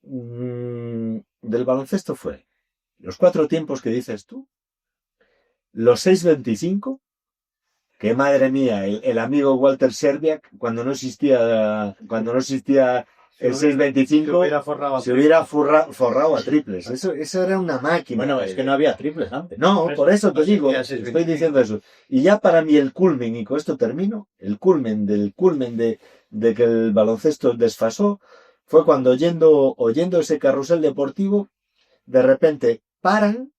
del baloncesto fue los 4 tiempos que dices tú, los 6:25, que madre mía, el amigo Walter Serbiak, cuando no existía el 6:25, se hubiera forrado a triples. Eso era una máquina. Bueno, es que no había triples antes. No, por eso te digo, estoy diciendo eso. Y ya para mí el culmen, y con esto termino, el culmen de que el baloncesto desfasó, fue cuando oyendo ese carrusel deportivo, de repente paran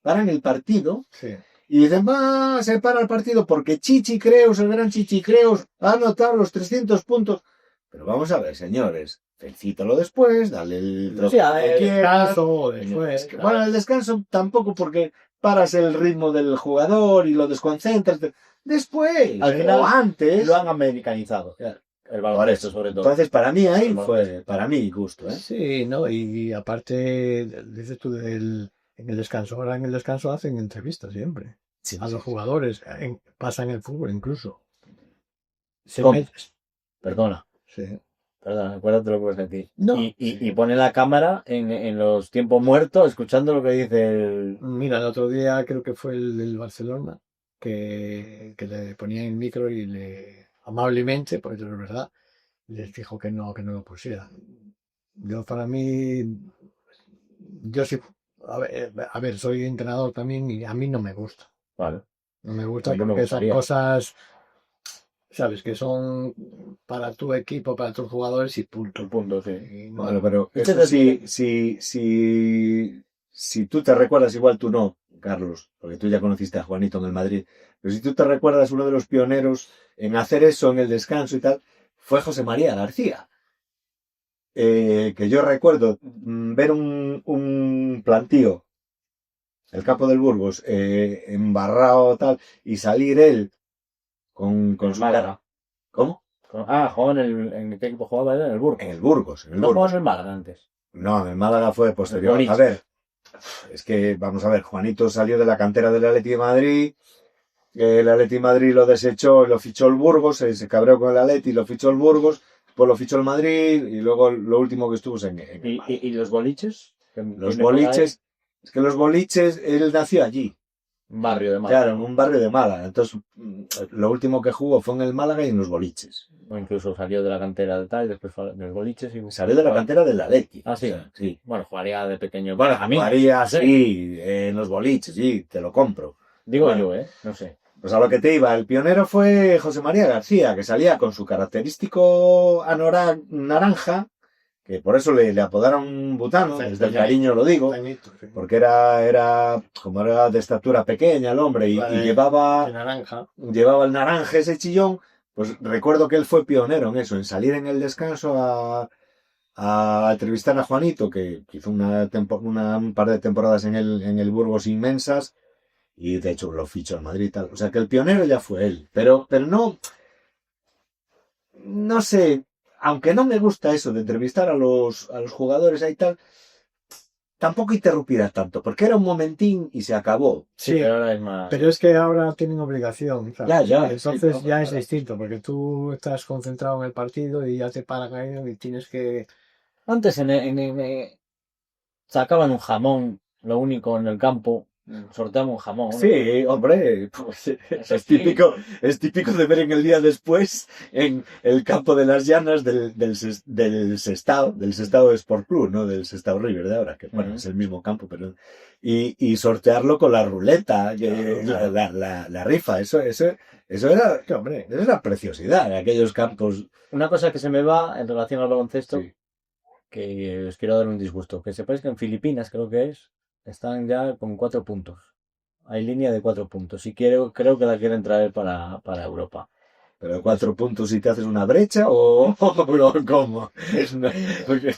el partido. Sí. Y dicen, se para el partido porque Chichi Creus, el gran Chichi Creus, ha anotado los 300 puntos. Pero vamos a ver, señores, felicítalo después, dale el trofeo que descanso, después. Bueno, el descanso tampoco, porque paras el ritmo del jugador y lo desconcentras. Después, al final, o antes. Lo han americanizado. El baloncesto, sobre todo. Entonces, para mí ahí fue, para mí, gusto. Sí, ¿no? Y aparte, dices tú en el descanso. Ahora en el descanso hacen entrevistas siempre. Sí, a los jugadores. Pasa en el fútbol incluso. Perdona. Sí. Perdona, acuérdate lo que vas a decir. No. Y pone la cámara en los tiempos muertos, escuchando lo que dice el... Mira, el otro día creo que fue el del Barcelona, que le ponía el micro y amablemente, porque eso es verdad, les dijo que no lo pusiera. Yo, para mí, yo sí, a ver, soy entrenador también y a mí no me gusta. Vale. No me gusta porque son cosas, sabes, que son para tu equipo, para tus jugadores y punto. Punto, sí. No, bueno, pero eso si tú te recuerdas, igual tú no, Carlos, porque tú ya conociste a Juanito en el Madrid, pero si tú te recuerdas, uno de los pioneros en hacer eso en el descanso y tal, fue José María García. Que yo recuerdo ver un plantío, el campo del Burgos, embarrado tal, y salir él con su Málaga. ¿Cómo? Jugaba ¿en qué equipo jugaba? En el Burgos. En el Burgos. ¿No jugabas en el Málaga antes? No, en el Málaga fue posterior. A ver, es que, vamos a ver, Juanito salió de la cantera del Atleti de Madrid, el Atleti de Madrid lo desechó, lo fichó el Burgos, se cabreó con el Atleti, lo fichó el Burgos, pues lo fichó el Madrid, y luego lo último que estuvo es en el Málaga. ¿Y los boliches? Los boliches, es que los boliches, él nació allí. Un barrio de Málaga. Claro, en un barrio de Málaga. Entonces, lo último que jugó fue en el Málaga y en los boliches. O incluso salió de la cantera de tal, y después fue de los boliches. Y... Salió de la cantera del Atleti. Ah, sí. O sea, sí. Bueno, jugaría de pequeño. Bueno, jugaría, sí, en los boliches, sí, te lo compro. Digo bueno, yo, no sé. Pues a lo que te iba, el pionero fue José María García, que salía con su característico anorak naranja, que por eso le apodaron Butano, desde el cariño lo digo, porque era como era de estatura pequeña el hombre y llevaba el naranja ese chillón. Pues recuerdo que él fue pionero en eso, en salir en el descanso a entrevistar a Juanito, que hizo un par de temporadas en el Burgos inmensas, y de hecho lo fichó al Madrid y tal. O sea que el pionero ya fue él, pero no sé, aunque no me gusta eso de entrevistar a los jugadores y tal, tampoco interrumpirá tanto, porque era un momentín y se acabó. Sí, pero ahora es más... Pero es que ahora tienen obligación. ¿Sabes? Ya. Entonces ya es distinto, porque tú estás concentrado en el partido y ya te paran ahí y tienes que... Antes sacaban un jamón, lo único en el campo, sorteamos un jamón, ¿no? Sí, hombre, pues, es típico de ver en el día después en el campo de las Llanas del Sestao Sport Club, ¿no? Del Sestao River de ahora, que bueno, es el mismo campo, pero y sortearlo con la ruleta, la rifa, eso era, hombre, eso era preciosidad en aquellos campos. Una cosa que se me va en relación al baloncesto, Sí. que os quiero dar un disgusto, que sepáis que en Filipinas, creo que es, están ya con 4 puntos. Hay línea de 4 puntos y creo que la quieren traer para Europa. Pero 4 puntos si te haces una brecha o ¿cómo? Porque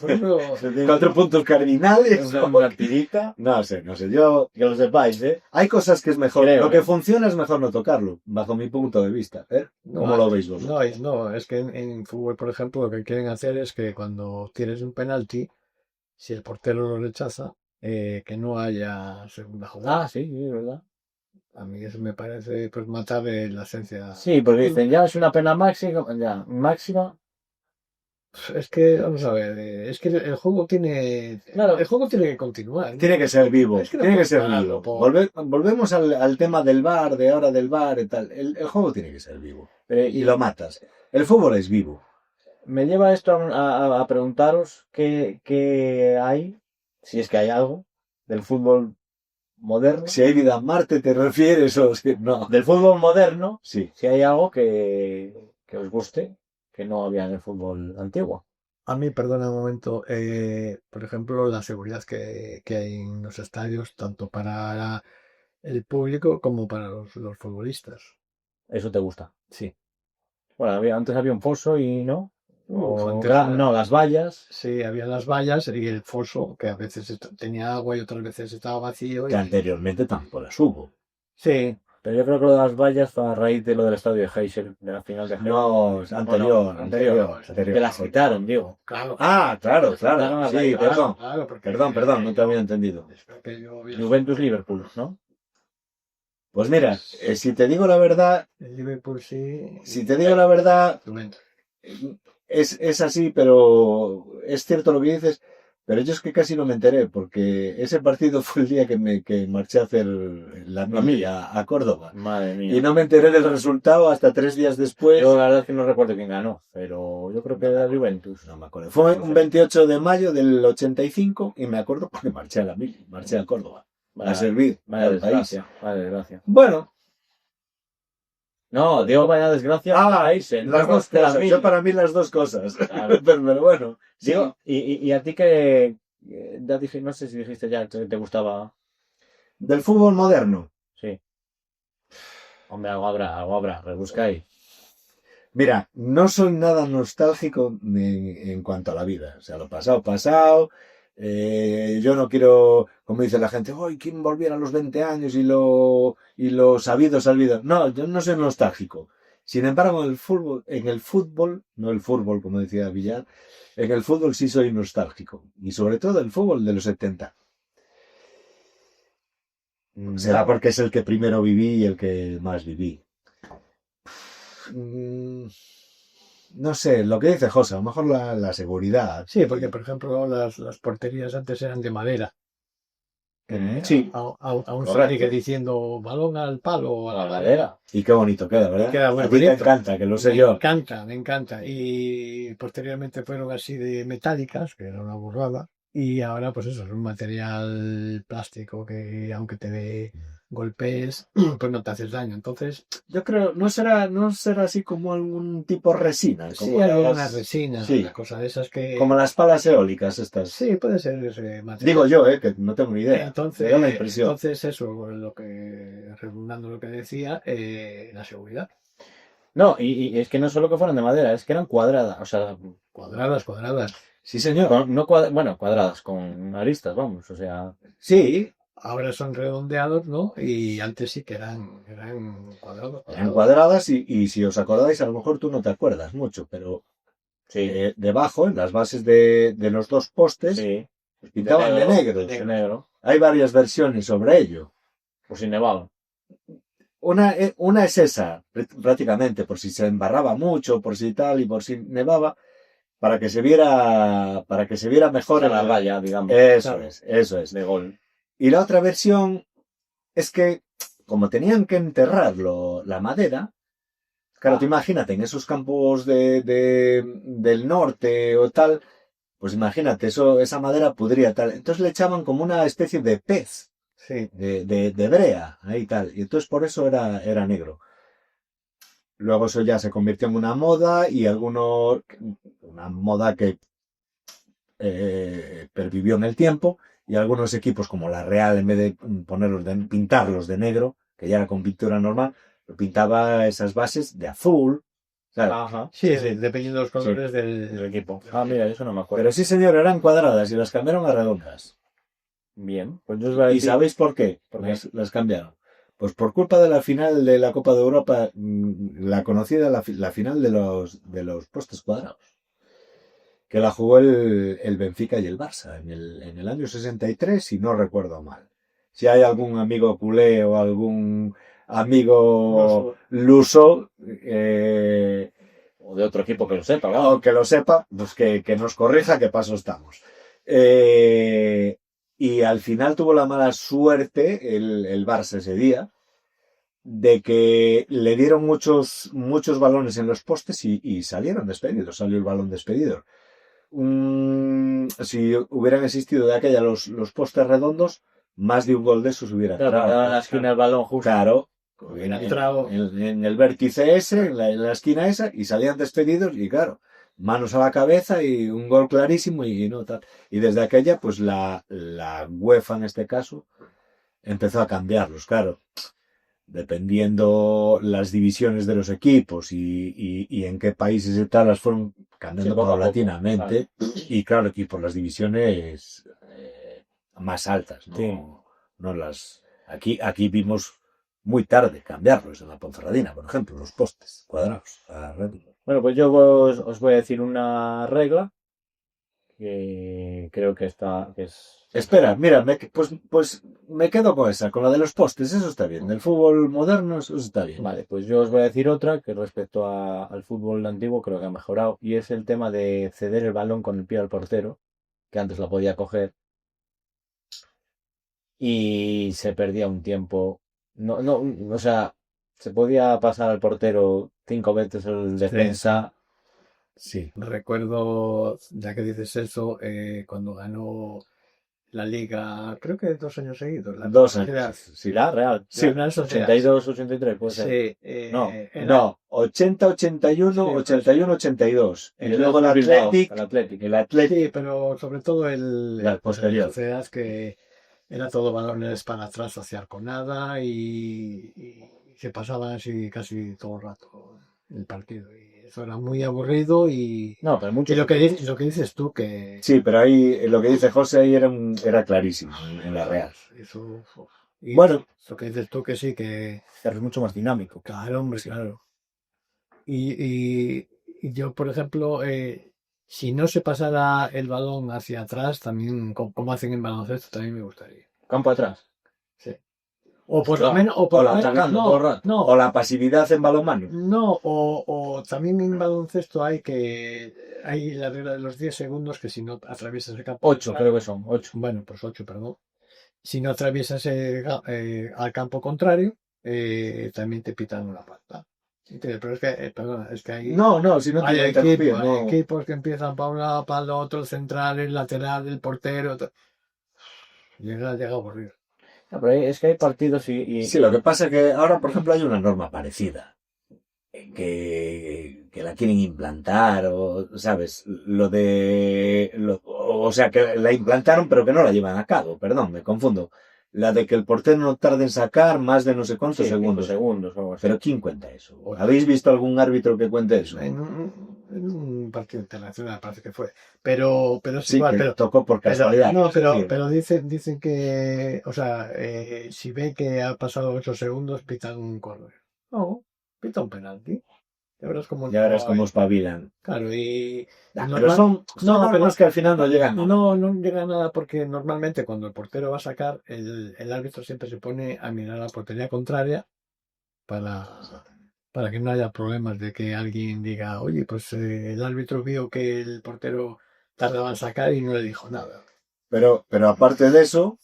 4 puntos cardinales. Una tirita. No sé, yo Que lo sepáis, ¿eh? hay cosas que es mejor. Creo, Lo que funciona es mejor no tocarlo, bajo mi punto de vista. ¿Cómo lo veis vos? No, es que en fútbol, por ejemplo, lo que quieren hacer es que cuando tienes un penalti, si el portero lo rechaza, que no haya segunda jugada. Ah, sí, es verdad. A mí eso me parece pues matar la esencia. Sí, porque dicen, ya es una pena máxima. Es que, vamos a ver, es que el juego tiene. Claro. El juego tiene que continuar, ¿no? Tiene que ser vivo, Es que no tiene que puedes ser pararlo vivo. por- Volvemos al tema del VAR, de ahora del VAR y tal. El juego tiene que ser vivo. Y lo matas. El fútbol es vivo. Me lleva esto a preguntaros qué hay, si es que hay algo, del fútbol moderno. Si hay vida en Marte, ¿te refieres o si no? Del fútbol moderno, Sí. si hay algo que os guste, que no había en el fútbol antiguo. A mí, perdona un momento, por ejemplo, la seguridad que hay en los estadios, tanto para el público como para los futbolistas. Eso te gusta. Sí. Bueno, antes había un foso y no. Antes No, las vallas. sí, había las vallas y el foso, que a veces tenía agua y otras veces estaba vacío. Que anteriormente tampoco las hubo. Sí, pero yo creo que lo de las vallas fue a raíz de lo del estadio de Heysel, de la final de Heysel. No, anterior. Que las quitaron, digo. Claro. Ah, claro. Claro, Sí, claro, perdón. Claro, porque Perdón, no te había entendido. Juventus-Liverpool, ¿no? Pues mira, si te digo la verdad, El Liverpool sí. Juventus. es así, pero es cierto lo que dices, pero yo es que casi no me enteré, porque ese partido fue el día que marché a hacer la milla a Córdoba. Madre mía. Y no me enteré del resultado hasta 3 días después. Yo la verdad es que no recuerdo quién ganó, pero yo creo que era el Juventus. No me acuerdo. Fue un 28 de mayo del 85 y me acuerdo porque marché a la milla, marché a Córdoba. A servir Vaya al país. desgracia, vaya desgracia. Bueno, No, digo vaya desgracia. Heysel. las dos de la cosas. mil. Yo para mí las dos cosas. Claro. pero bueno. Sí. Digo, y a ti que ya dije, no sé si dijiste ya que te gustaba. Del fútbol moderno. Sí. Hombre, algo habrá, rebusca ahí. Mira, no soy nada nostálgico en cuanto a la vida. O sea, lo pasado. Yo no quiero, como dice la gente, ¡ay, quién volviera a los 20 años y lo sabido! No, yo no soy nostálgico. Sin embargo, en el fútbol, no el fútbol, como decía Villar, en el fútbol sí soy nostálgico. Y sobre todo el fútbol de los 70. Será porque es el que primero viví y el que más viví. No sé, lo que dice José, a lo mejor la seguridad. Sí, porque por ejemplo las porterías antes eran de madera. Sí, Aún correcto. sigue diciendo balón al palo o a La la madera. y qué bonito queda, ¿verdad? Queda muy A ti te bonito. encanta, que lo sé yo. Me encanta. Y posteriormente fueron así de metálicas, que era una burrada. Y ahora, pues eso, es un material plástico que aunque te golpees, pues no te haces daño. Entonces, Yo creo, no será así como algún tipo resina, sí, como, hay algunas resinas, sí. una cosa de esas que... como las palas eólicas estas. Sí, puede ser ese material. Digo yo, que no tengo ni idea. Entonces, Me da la impresión. eso, lo que, redundando lo que decía, la seguridad. No, y es que no solo que fueran de madera, es que eran cuadradas. O sea, Cuadradas. Sí, señor. cuadradas, con aristas, vamos. O sea, Sí, Ahora son redondeados, ¿no? Y antes sí que eran cuadrados. eran cuadradas y si os acordáis, a lo mejor tú no te acuerdas mucho, pero sí. debajo, en las bases de los dos postes, Sí. pintaban de negro. De negro. Hay varias versiones sobre ello. Pues sin nevado. Una es esa, prácticamente, por si se embarraba mucho, por si tal y por si nevaba, para que se viera mejor En la valla, digamos. Eso es. De gol. Y la otra versión es que, como tenían que enterrarlo, la madera, claro, tú imagínate, en esos campos del norte o tal, pues imagínate, esa madera podría tal. Entonces le echaban como una especie de pez, Sí. de brea, ahí tal. Y entonces por eso era negro. Luego eso ya se convirtió en una moda y una moda que pervivió en el tiempo, y algunos equipos como la Real, en vez de pintarlos de negro, que ya era con pintura normal, lo pintaba esas bases de azul. ¿Sabes? Ajá. Sí, dependiendo de los colores del equipo. Ah, mira, eso no me acuerdo. Pero sí, señor, eran cuadradas y las cambiaron a redondas. Bien, pues yo os voy a ¿Y decir... sabéis por qué? ¿Por qué? Las cambiaron. Pues por culpa de la final de la Copa de Europa, la conocida, la final de los postes cuadrados, que la jugó el Benfica y el Barça en el año 63, si no recuerdo mal. Si hay algún amigo culé o algún amigo luso, O de otro equipo que lo sepa, o claro. que lo sepa, pues que nos corrija, que paso estamos. Y al final tuvo la mala suerte el Barça ese día, de que le dieron muchos balones en los postes y salieron despedidos, salió el balón despedido. Si hubieran existido de aquella los postes redondos, más de un gol de esos hubiera Claro, entrado. en la esquina el balón justo. Claro, Entrado. en el vértice ese, en la esquina esa, y salían despedidos, y claro, manos a la cabeza y un gol clarísimo y no tal. Y desde aquella, pues la UEFA en este caso empezó a cambiarlos, claro. Dependiendo las divisiones de los equipos y en qué países y tal, las fueron cambiando Sí, poco a poco, paulatinamente. Y claro, aquí por las divisiones más altas, ¿no? Sí. No las. Aquí vimos muy tarde cambiarlos en la Ponferradina, por ejemplo, los postes cuadrados. Bueno, pues yo os voy a decir una regla que creo que es... Espera, mira, pues me quedo con esa, con la de los postes, eso está bien. Del fútbol moderno, eso está bien. Vale, pues yo os voy a decir otra que respecto al fútbol antiguo creo que ha mejorado, y es el tema de ceder el balón con el pie al portero, que antes lo podía coger y se perdía un tiempo. No, o sea, se podía pasar al portero 5 veces el defensa. Sí. Recuerdo, ya que dices eso, cuando ganó la Liga, creo que 2 años seguidos. 2 años. Era- Sí. La Real. Sí, Real Sociedad. 82, 83, puede ser. Sí, No, No, 80, 81, Sí, 81, 82. Y el luego el Bilbao, Athletic. el Athletic. El Athletic. sí, pero sobre todo La posterior. sociedad que era todo balones para atrás hacia Arconada y se pasaba así casi todo el rato el partido. Y eso era muy aburrido y No, pero mucho. lo que dices tú que Sí, pero ahí lo que dice José ahí era clarísimo en la Real. eso y Bueno. lo que dices tú que sí que Es mucho más dinámico. claro, hombre, claro. Y yo, por ejemplo, si no se pasara el balón hacia atrás, también, como hacen en baloncesto, también me gustaría. Campo atrás. Sí. O por lo menos, o la atacando todo el rato. no, O la pasividad en balonmano. no, o también en baloncesto hay la regla de los 10 segundos que si no atraviesas el campo. 8, creo que son. 8. Bueno, pues 8, perdón. Si no atraviesas al campo contrario, también te pitan una falta. Pero es que, perdona, es que hay, No, si no te hay iba a interrumpir, equipos, no. hay equipos que empiezan para un lado, para el otro, el central, el lateral, el portero. Llega a aburrir. No, pero es que hay partidos y... Sí, lo que pasa es que ahora, por ejemplo, hay una norma parecida que la quieren implantar, o sabes, o sea, que la implantaron pero que no la llevan a cabo, perdón, me confundo. La de que el portero no tarde en sacar más de no sé cuántos Sí, segundos. 5 segundos o algo así. Pero ¿quién cuenta eso? ¿Habéis visto algún árbitro que cuente eso? En un partido internacional parece que fue. Pero es Sí, igual, que pero tocó por casualidad. no, sí. pero dicen que, o sea, si ve que ha pasado 8 segundos, pitan un córner. No, pita un penalti. Ya verás cómo espabilan. Claro, y Pero son normas que al final no llegan. no llega a nada porque normalmente cuando el portero va a sacar, el árbitro siempre se pone a mirar la portería contraria para que no haya problemas de que alguien diga, oye, pues el árbitro vio que el portero tardaba en sacar y no le dijo nada. Pero aparte de eso,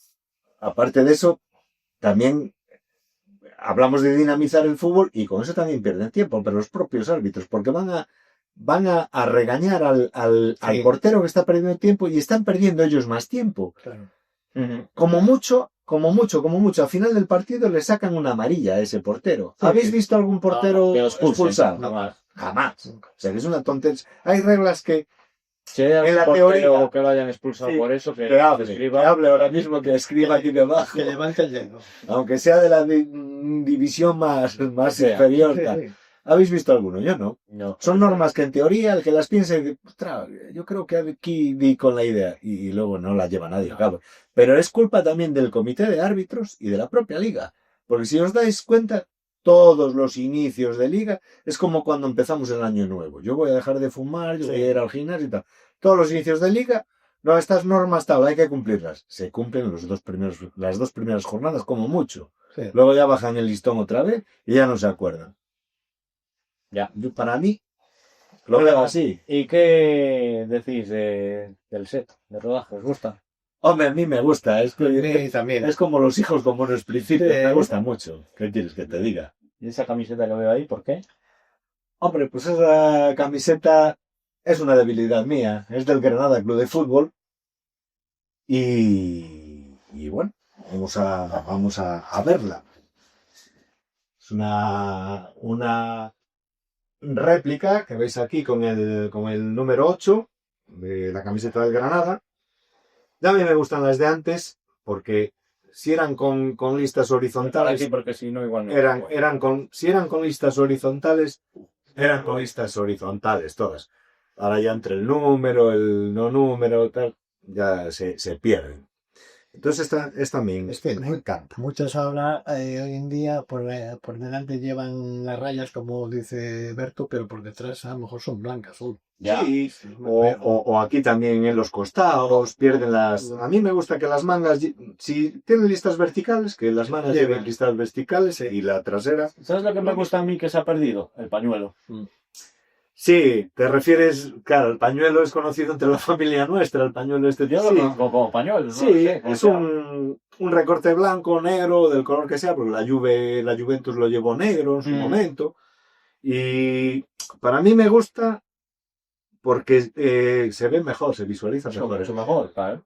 también hablamos de dinamizar el fútbol y con eso también pierden tiempo, pero los propios árbitros, porque van a regañar al portero que está perdiendo tiempo y están perdiendo ellos más tiempo. Claro. Como mucho, al final del partido le sacan una amarilla a ese portero. Sí. ¿Habéis visto algún portero Que los expulsen, expulsado? Jamás. O sea, que es una tontería. Hay reglas que Si hay En la algún portero teoría, que lo hayan expulsado sí, por eso, que que hable ahora mismo, que escriba aquí debajo, Que levante el dedo. aunque sea de la división más sea. inferior. Sí, tal. sí. ¿Habéis visto alguno? Yo no. No. Son normas que en teoría el que las piense, ostras, yo creo que aquí di con la idea y luego no la lleva nadie a cabo. Pero es culpa también del comité de árbitros y de la propia liga. Porque si os dais cuenta, todos los inicios de liga es como cuando empezamos el año nuevo. Yo voy a dejar de fumar, yo voy a ir al gimnasio y tal. Todos los inicios de liga, no, estas normas tal, hay que cumplirlas. Se cumplen las dos primeras jornadas como mucho. Sí. Luego ya bajan el listón otra vez y ya no se acuerdan. Ya. Para mí, lo veo así. ¿Y qué decís del set de rodaje? ¿Os gusta? Hombre, a mí me gusta. Es, A mí también. es como los hijos con buenos principios. Sí. Me gusta mucho. ¿Qué quieres que te diga? ¿Y esa camiseta que veo ahí, por qué? Hombre, pues esa camiseta es una debilidad mía. Es del Granada Club de Fútbol. Y bueno, vamos a verla. Es una réplica que veis aquí con el número 8 de la camiseta del Granada. Ya a mí me gustan las de antes porque si eran con listas horizontales, Sí, porque si no, igual no. si eran con listas horizontales, eran con listas horizontales todas. Ahora ya entre el número, el no número, tal, ya se pierden. Entonces esta Es que me encanta. muchos ahora, hoy en día, por delante llevan las rayas, como dice Berto, pero por detrás a lo mejor son blancas. Ya. Sí, o aquí también en los costados pierden las... A mí me gusta que las mangas, si tienen listas verticales, que las mangas lleven listas verticales y la trasera. ¿Sabes lo que me gusta a mí que se ha perdido? El pañuelo. Sí, te refieres, claro, el pañuelo es conocido entre la familia nuestra, el pañuelo este Yo lo sí. conozco como pañuelo, ¿no? Sí, sé, es o sea, un recorte blanco, negro, del color que sea, porque la Juventus lo llevó negro en su momento. Y para mí me gusta porque se ve mejor, se visualiza mejor. mucho mejor, claro.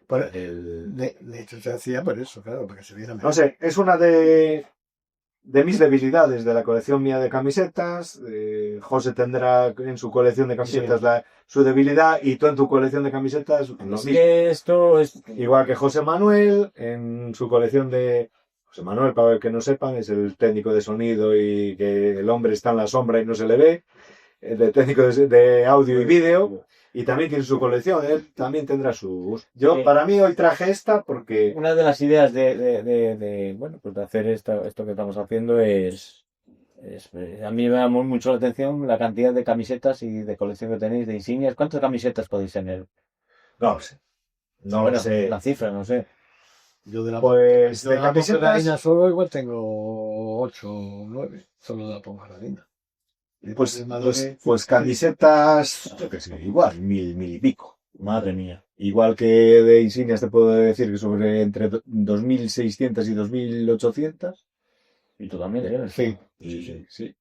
De hecho, se hacía por eso, claro, para que se viera mejor. No sé, es una de mis debilidades de la colección mía de camisetas. José tendrá en su colección de camisetas su debilidad y tú en tu colección de camisetas lo Es mismo. que esto es... Igual que José Manuel en su colección de... José Manuel, para el que no sepan, es el técnico de sonido y que el hombre está en la sombra y no se le ve. De técnico de audio y vídeo. Y también tiene su colección, él también tendrá su... Para mí hoy traje esta porque... Una de las ideas bueno, pues de hacer esto que estamos haciendo es a mí me llama mucho la atención la cantidad de camisetas y de colección que tenéis de insignias. ¿Cuántas camisetas podéis tener? No lo sé. No Bueno, lo sé. la cifra, no sé. Yo de la Pues yo de de la Ponferradina camisetas... solo igual tengo 8 o 9, solo de la Ponferradina. Y Pues, de Madrid, pues camisetas, yo qué sé, igual, mil y pico. Madre mía. Igual que de insignias te puedo decir que sobre entre 2.600 y 2.800. Y tú también tienes. sí. Sí.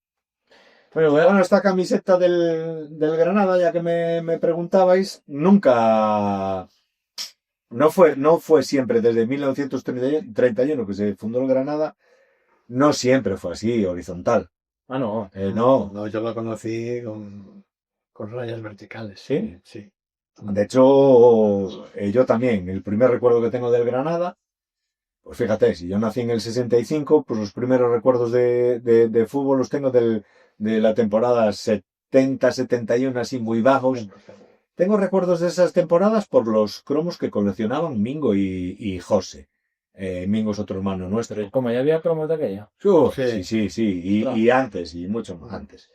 Bueno, Bueno, esta camiseta del Granada, ya que me preguntabais, nunca... No fue siempre, desde 1931 que se fundó el Granada, no siempre fue así, horizontal. Ah, no. No. No, yo lo conocí con rayas verticales. ¿Sí? Sí. De hecho, yo también, el primer recuerdo que tengo del Granada, pues fíjate, si yo nací en el 65, pues los primeros recuerdos de fútbol los tengo de la temporada 70-71, así muy vagos. Tengo recuerdos de esas temporadas por los cromos que coleccionaban Mingo y José. Mingo es otro hermano nuestro. ¿Cómo ya había cromos de aquella? Sí. Y antes, y mucho más antes.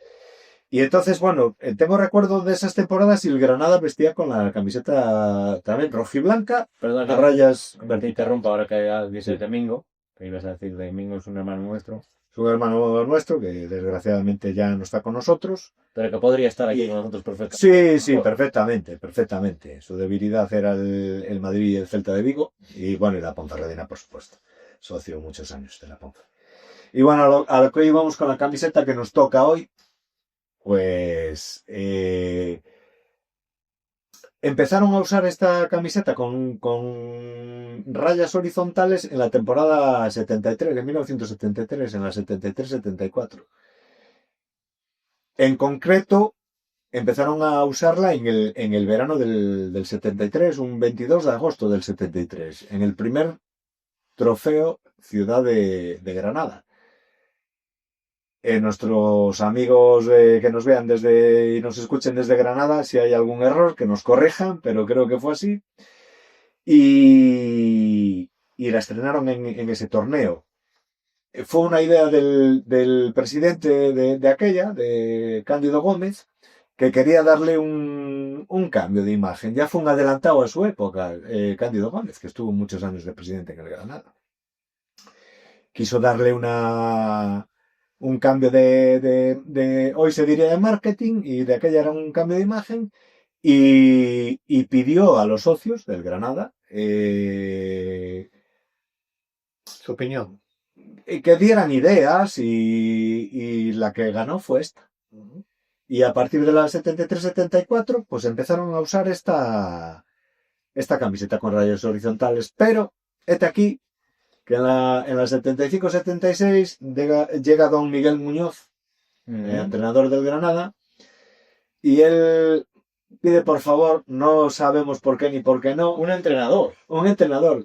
Y entonces, bueno, tengo recuerdos de esas temporadas y el Granada vestía con la camiseta también rojiblanca, Perdón, a rayas te verticales. interrumpo ahora que ya dices de Mingo. Que ibas a decir de Mingo es un hermano nuestro. Es un hermano nuestro que desgraciadamente ya no está con nosotros. Pero que podría estar aquí con nosotros perfectamente. Sí, perfectamente. Su debilidad era el Madrid y el Celta de Vigo. Y bueno, y la Ponferradina, por supuesto. Socio muchos años de la Ponferradina. Y bueno, a lo que íbamos con la camiseta que nos toca hoy, pues empezaron a usar esta camiseta con rayas horizontales en la temporada 73, de 1973, en la 73-74. En concreto, empezaron a usarla en el verano del 73, un 22 de agosto del 73, en el primer trofeo Ciudad de Granada. Nuestros amigos que nos vean y nos escuchen desde Granada, si hay algún error, que nos corrijan, pero creo que fue así. Y la estrenaron en ese torneo. Fue una idea del presidente de aquella, de Cándido Gómez, que quería darle un cambio de imagen. Ya fue un adelantado a su época, Cándido Gómez, que estuvo muchos años de presidente en el Granada. Quiso darle un cambio hoy se diría de marketing, y de aquella era un cambio de imagen, y pidió a los socios del Granada Su opinión. que dieran ideas, y la que ganó fue esta. Y a partir de la 73-74, pues empezaron a usar esta camiseta con rayos horizontales, pero este aquí, que en la 75-76 llega don Miguel Muñoz, entrenador del Granada, y él pide por favor, no sabemos por qué ni por qué no. Un entrenador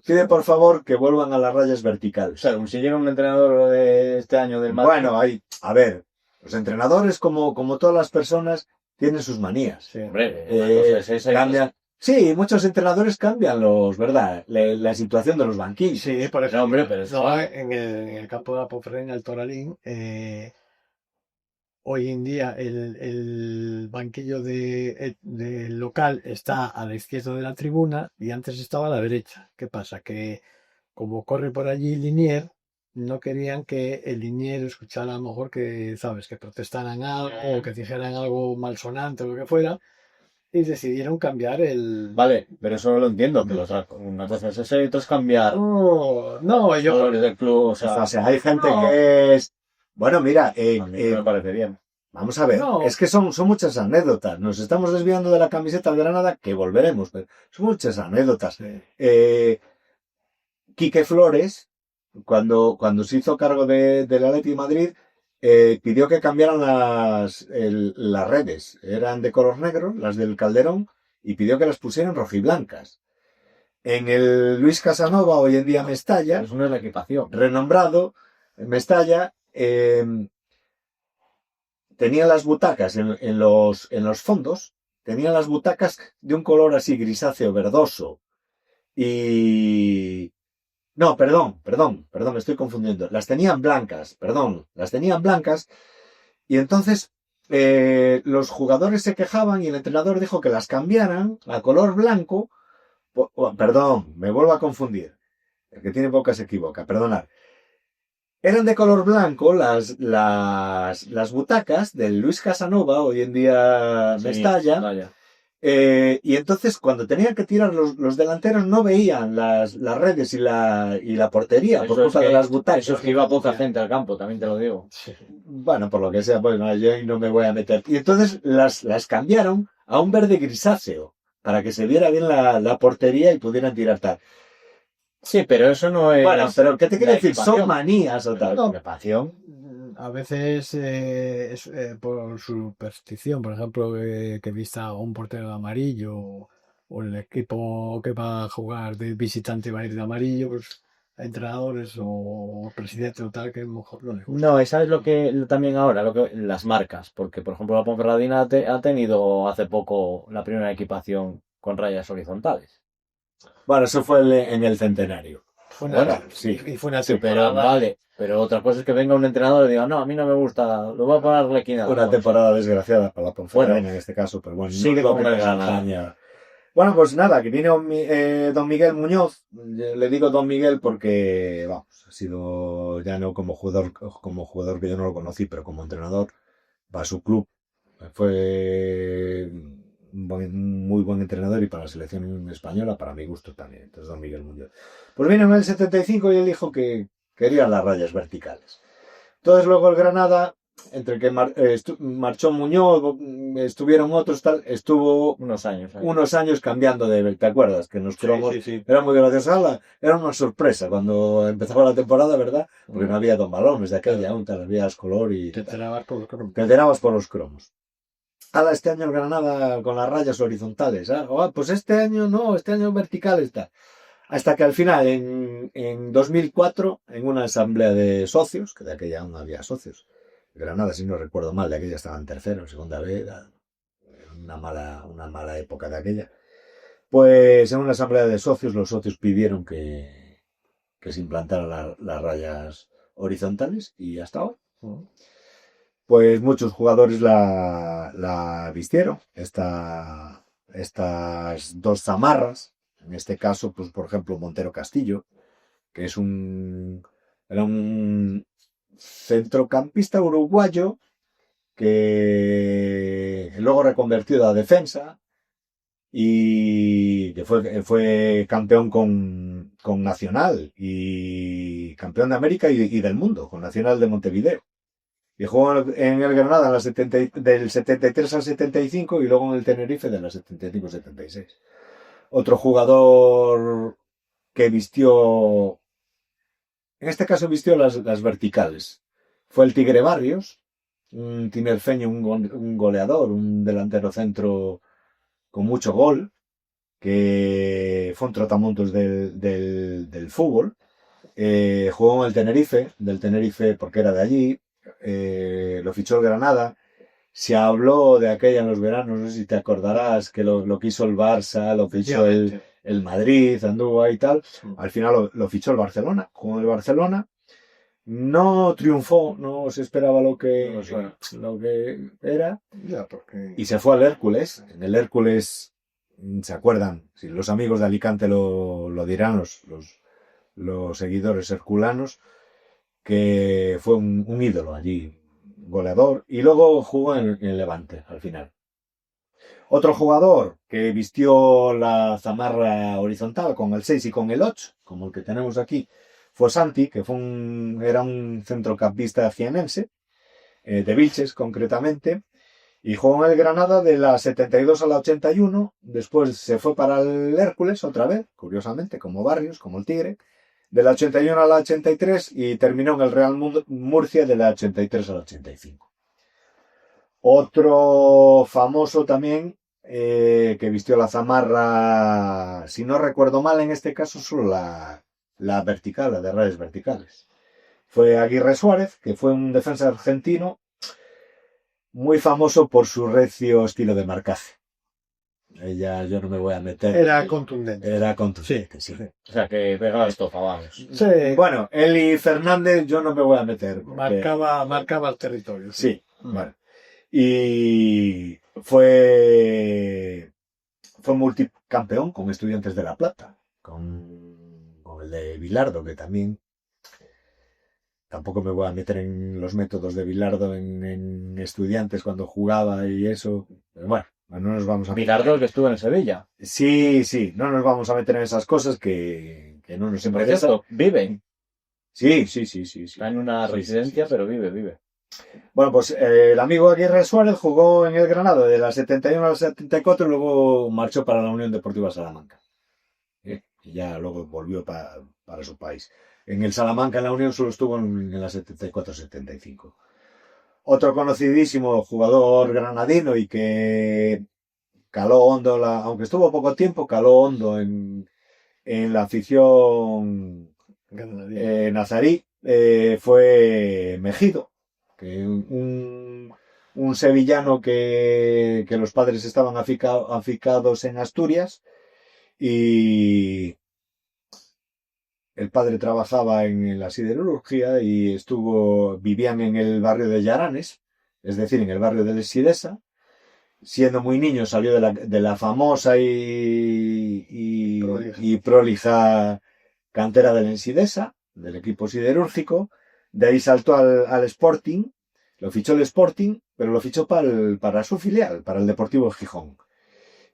Pide por favor que vuelvan a las rayas verticales. O sea, si llega un entrenador de este año del Madrid. Bueno, a ver, los entrenadores, como todas las personas, tienen sus manías. Sí, hombre, cambian. Sí, muchos entrenadores cambian ¿verdad? La situación de los banquillos. Sí, por ejemplo. No, hombre, pero no, en el campo de la Ponferrada, el Toralín, hoy en día el banquillo del local está a la izquierda de la tribuna y antes estaba a la derecha. ¿Qué pasa? Que como corre por allí Linier, no querían que el Linier escuchara a lo mejor que, ¿sabes? Que protestaran algo o que dijeran algo malsonante o lo que fuera. Y decidieron cambiar Vale, pero eso lo entiendo, que una cosa es eso y otra es cambiar no, yo... colores del club, O sea, hay gente que es... Bueno, mira, a mí me parece bien. Vamos a ver, es que son muchas anécdotas. Nos estamos desviando de la camiseta del Granada, que volveremos, pero son muchas anécdotas. Sí. Quique Flores, cuando se hizo cargo del Atleti de Madrid, pidió que cambiaran las redes. Eran de color negro, las del Calderón, y pidió que las pusieran rojiblancas. En el Luis Casanova, hoy en día Mestalla, Eso no es la equipación. renombrado, Mestalla, tenía las butacas en los fondos, tenían las butacas de un color así grisáceo verdoso. Y... No, perdón, me estoy confundiendo. Las tenían blancas, y entonces los jugadores se quejaban y el entrenador dijo que las cambiaran a color blanco. Perdón, me vuelvo a confundir. El que tiene boca se equivoca, perdonad. Eran de color blanco las butacas del Luis Casanova, hoy en día Mestalla. Y entonces cuando tenían que tirar los delanteros no veían las redes y la portería por culpa de las butacas. Eso es que iba poca gente al campo, también te lo digo. Sí. Bueno, por lo que sea, pues no, yo no me voy a meter. Y entonces las cambiaron a un verde grisáceo para que se viera bien la portería y pudieran tirar tal. Sí, pero eso no es... Bueno, pero ¿qué te quiero decir? equipación. Son manías o tal. No. Equipación. A veces es por superstición, por ejemplo, que vista a un portero de amarillo o el equipo que va a jugar de visitante va a ir de amarillo, pues hay entrenadores o presidente o tal que a lo mejor no les gusta. No, ¿sabes lo que también ahora? Las marcas, porque por ejemplo la Ponferradina ha tenido hace poco la primera equipación con rayas horizontales. Bueno, eso fue en el centenario. Fue una, Bueno, sí. Y fue una Sí, pero temporada. vale, pero otra cosa es que venga un entrenador y diga, no, a mí no me gusta, lo voy a poner Arlequina. Una temporada desgraciada para la Ponferradina Bueno, en este caso, pero bueno, sigue no con el Granada. Bueno, pues nada, que viene don Miguel Muñoz. Le digo don Miguel porque, vamos, ha sido ya no como jugador que yo no lo conocí, pero como entrenador, para su club. Fue un muy buen entrenador y para la selección española, para mi gusto también. Entonces, don Miguel Muñoz. Pues vino en el 75 y él dijo que quería las rayas verticales. Entonces luego el Granada, entre que marchó Muñoz, estuvieron otros, tal, estuvo Unos años. unos años cambiando ¿te acuerdas? Que en los cromos Sí. era muy gracioso. Era una sorpresa cuando empezaba la temporada, ¿verdad? Porque no había Don Balones de aquella, aún tal, había color y Te enterabas por los cromos. te enterabas por los cromos. Este año el Granada con las rayas horizontales. Pues este año no, este año vertical está. Hasta que al final, en 2004, en una asamblea de socios, que de aquella aún había socios, Granada, si no recuerdo mal, de aquella estaba en tercero, en segunda B, una mala época de aquella. Pues en una asamblea de socios, los socios pidieron que se implantaran las rayas horizontales y hasta hoy. Pues muchos jugadores la vistieron, estas dos zamarras. En este caso, pues por ejemplo, Montero Castillo, que era un centrocampista uruguayo que luego reconvertido a defensa y que fue campeón con Nacional y campeón de América y del mundo, con Nacional de Montevideo. Y jugó en el Granada del 73 al 75 y luego en el Tenerife de la 75-76. Otro jugador que vistió, en este caso vistió las verticales, fue el Tigre Barrios, un tinerfeño, un goleador, un delantero centro con mucho gol, que fue un trotamundos del fútbol. Jugó en el Tenerife, del Tenerife porque era de allí, lo fichó el Granada. Se habló de aquella en los veranos, no sé si te acordarás, que lo quiso el Barça, lo fichó el Madrid, anduvo ahí y tal. Al final lo fichó el Barcelona, jugó en el Barcelona. No triunfó, no se esperaba lo que era. Y se fue al Hércules. En el Hércules, ¿se acuerdan? Si los amigos de Alicante lo dirán, los seguidores herculanos, que fue un ídolo allí, goleador, y luego jugó en el Levante al final. Otro jugador que vistió la zamarra horizontal con el 6 y con el 8, como el que tenemos aquí, fue Santi, que era un centrocampista jienense, de Vilches concretamente, y jugó en el Granada de la 72 a la 81, después se fue para el Hércules otra vez, curiosamente, como Barrios, como el Tigre, de la 81 a la 83 y terminó en el Real Murcia de la 83 a la 85. Otro famoso también que vistió la zamarra, si no recuerdo mal, en este caso solo la vertical, la de rayas verticales, fue Aguirre Suárez, que fue un defensa argentino muy famoso por su recio estilo de marcaje. Yo no me voy a meter. Era contundente. Sí. O sea, que pegaba estofa, vamos. Sí. Bueno, él y Fernández yo no me voy a meter. Marcaba el territorio. Sí, bueno. Y fue multicampeón con Estudiantes de La Plata, con el de Bilardo, que también tampoco me voy a meter en los métodos de Bilardo en Estudiantes cuando jugaba y eso. Pero bueno, no nos vamos a meter. Bilardo que estuvo en Sevilla. Sí, no nos vamos a meter en esas cosas que no nos interesan. Vive. Sí. Está en una residencia, pero vive. Bueno, pues el amigo Aguirre Suárez jugó en el Granada de la 71 a la 74 y luego marchó para la Unión Deportiva Salamanca. Y ya luego volvió para su país. En el Salamanca, en la Unión, solo estuvo en la 74-75. Otro conocidísimo jugador granadino y que caló hondo, aunque estuvo poco tiempo, caló hondo en la afición nazarí, fue Mejido, que un sevillano que los padres estaban aficados en Asturias y el padre trabajaba en la siderurgia y vivían en el barrio de Llaranes, es decir, en el barrio de Sidesa. Siendo muy niño salió de la famosa y prolija cantera del Ensidesa, del equipo siderúrgico. De ahí saltó al Sporting, lo fichó el Sporting, pero lo fichó para su filial, para el Deportivo Gijón.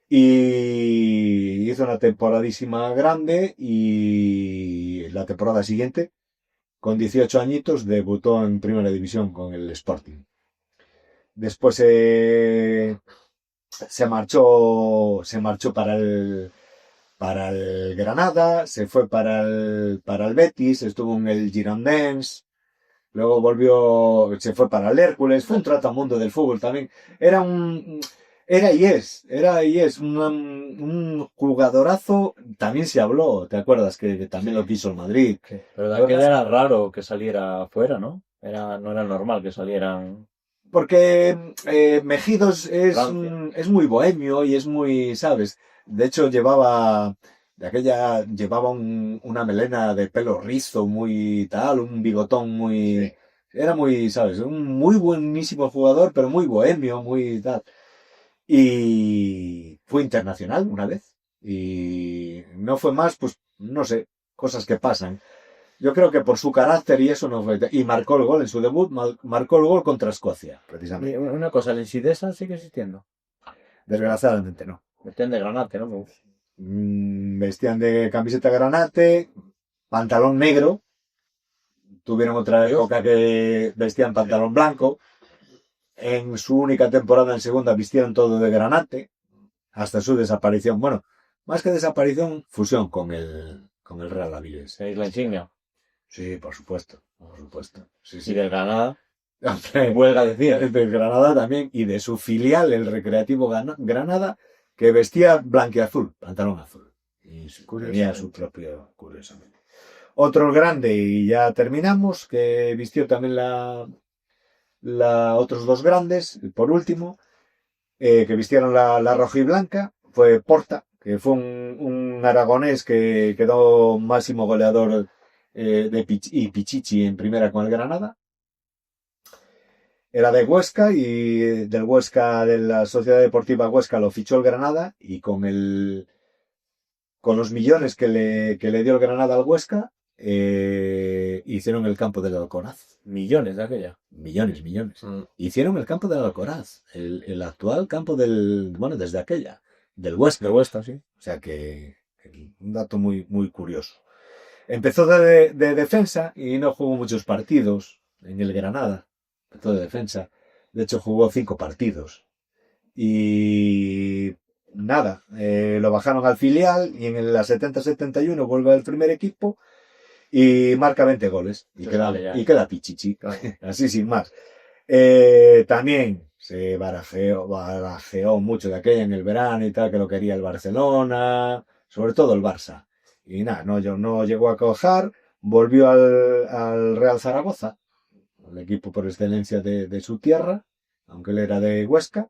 Y hizo una temporadísima grande y la temporada siguiente con 18 añitos debutó en Primera División con el Sporting. Después se marchó para el Granada, se fue para el Betis, estuvo en el Girondins, luego se fue para el Hércules, fue un tratamundo del fútbol también. Era y es un jugadorazo. También se habló, ¿te acuerdas? Que también lo quiso el Madrid. Sí, pero de aquella era raro que saliera fuera, ¿no? No era normal que salieran. Porque Mejidos Francia. es muy bohemio y es muy, ¿sabes? De hecho, llevaba una melena de pelo rizo, muy tal, un bigotón muy... Sí. Era muy, ¿sabes? Un muy buenísimo jugador, pero muy bohemio, muy tal. Y fue internacional una vez. Y no fue más, pues, no sé, cosas que pasan. Yo creo que por su carácter y eso no fue... Y marcó el gol en su debut, marcó el gol contra Escocia, precisamente. Una cosa, ¿el Insidesa sigue existiendo? Desgraciadamente no. Vestían de granate, ¿no? Vestían de camiseta granate, pantalón negro. Tuvieron otra época que vestían pantalón blanco. En su única temporada en segunda vistieron todo de granate, hasta su desaparición. Bueno, más que desaparición, fusión con el Real Avilés. ¿Tenéis la insignia? Sí, por supuesto, por supuesto. Sí, Y sí. del Granada. Huelga decir, del Granada también, y de su filial, el Recreativo Granada, que vestía blanquiazul, pantalón azul. Y tenía su propio, curiosamente. Otro grande, y ya terminamos, que vistió también otros dos grandes, por último, que vistieron la rojiblanca, fue Porta, que fue un aragonés que quedó máximo goleador y Pichichi en primera con el Granada. Era de Huesca y del Huesca, de la Sociedad Deportiva Huesca, lo fichó el Granada y con los millones que le dio el Granada al Huesca, hicieron el campo del Alcoraz. Millones de aquella. Millones. Hicieron el campo del Alcoraz, el actual campo desde aquella, del Huesca. De Huesca, sí. O sea que un dato muy, muy curioso. Empezó de defensa y no jugó muchos partidos en el Granada. Empezó de defensa. De hecho, jugó 5 partidos. Y nada, lo bajaron al filial y en la 70-71 vuelve al primer equipo y marca 20 goles. Y queda Pichichi. Así sin más. También se barajeó mucho de aquella en el verano y tal, que lo quería el Barcelona, sobre todo el Barça. Y nada, no llegó a cojar, volvió al Real Zaragoza, el equipo por excelencia de su tierra, aunque él era de Huesca,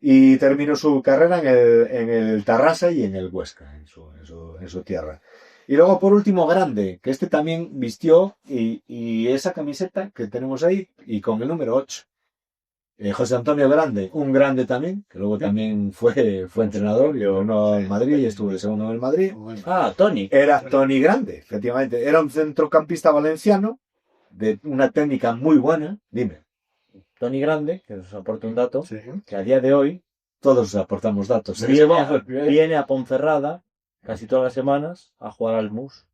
y terminó su carrera en el Tarrasa y en el Huesca, en su tierra. Y luego, por último, Grande, que este también vistió y esa camiseta que tenemos ahí, y con el número 8. José Antonio Grande, un grande también, que luego también fue entrenador, llegó al Madrid y estuvo de segundo en el Madrid. Ah, Tony. Era Tony Grande, efectivamente. Era un centrocampista valenciano, de una técnica muy buena. Dime. Tony Grande, que os aporta un dato, Sí. que a día de hoy Todos aportamos datos. viene a Ponferrada casi todas las semanas a jugar al MUS.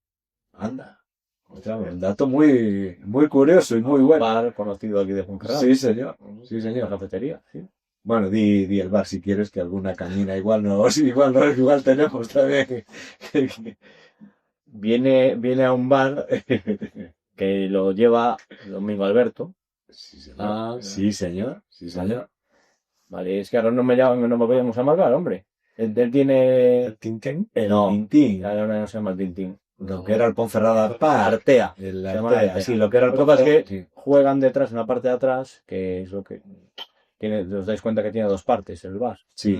Anda. Un dato muy, muy curioso y muy bueno. Bar conocido aquí de Ponferrada. Sí, señor. Sí, La señor. cafetería, sí. Bueno, di el bar si quieres, que alguna cañina igual tenemos también. Viene a un bar que lo lleva Domingo Alberto. Sí, señor. Ah, Sí, señor. Sí, señor. Vale, es que ahora no me vayamos a amargar, hombre. Él tiene... El Tintín. No, Tintín. ahora no se llama el Tintín. Lo que era el Ponferrada Artea. El Se llama Artea, Artea. sí, lo que era el Lo que pasa es que Ponferrada. Sí. juegan detrás, en la parte de atrás, que es lo que tiene, os dais cuenta que tiene 2 partes el bar. Sí.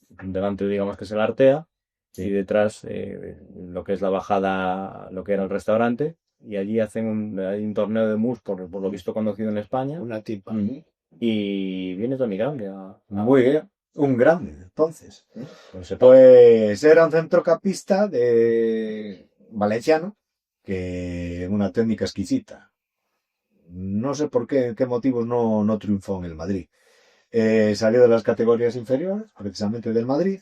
Delante, digamos que es el Artea, y detrás lo que es la bajada, lo que era el restaurante, y allí hay un torneo de mus, por lo visto conocido en España, Una tipa. y viene Tony Grande Muy bien. Un grande, entonces. pues Pues era un centrocampista valenciano, que una técnica exquisita. No sé por qué motivos no triunfó en el Madrid. Salió de las categorías inferiores, precisamente del Madrid.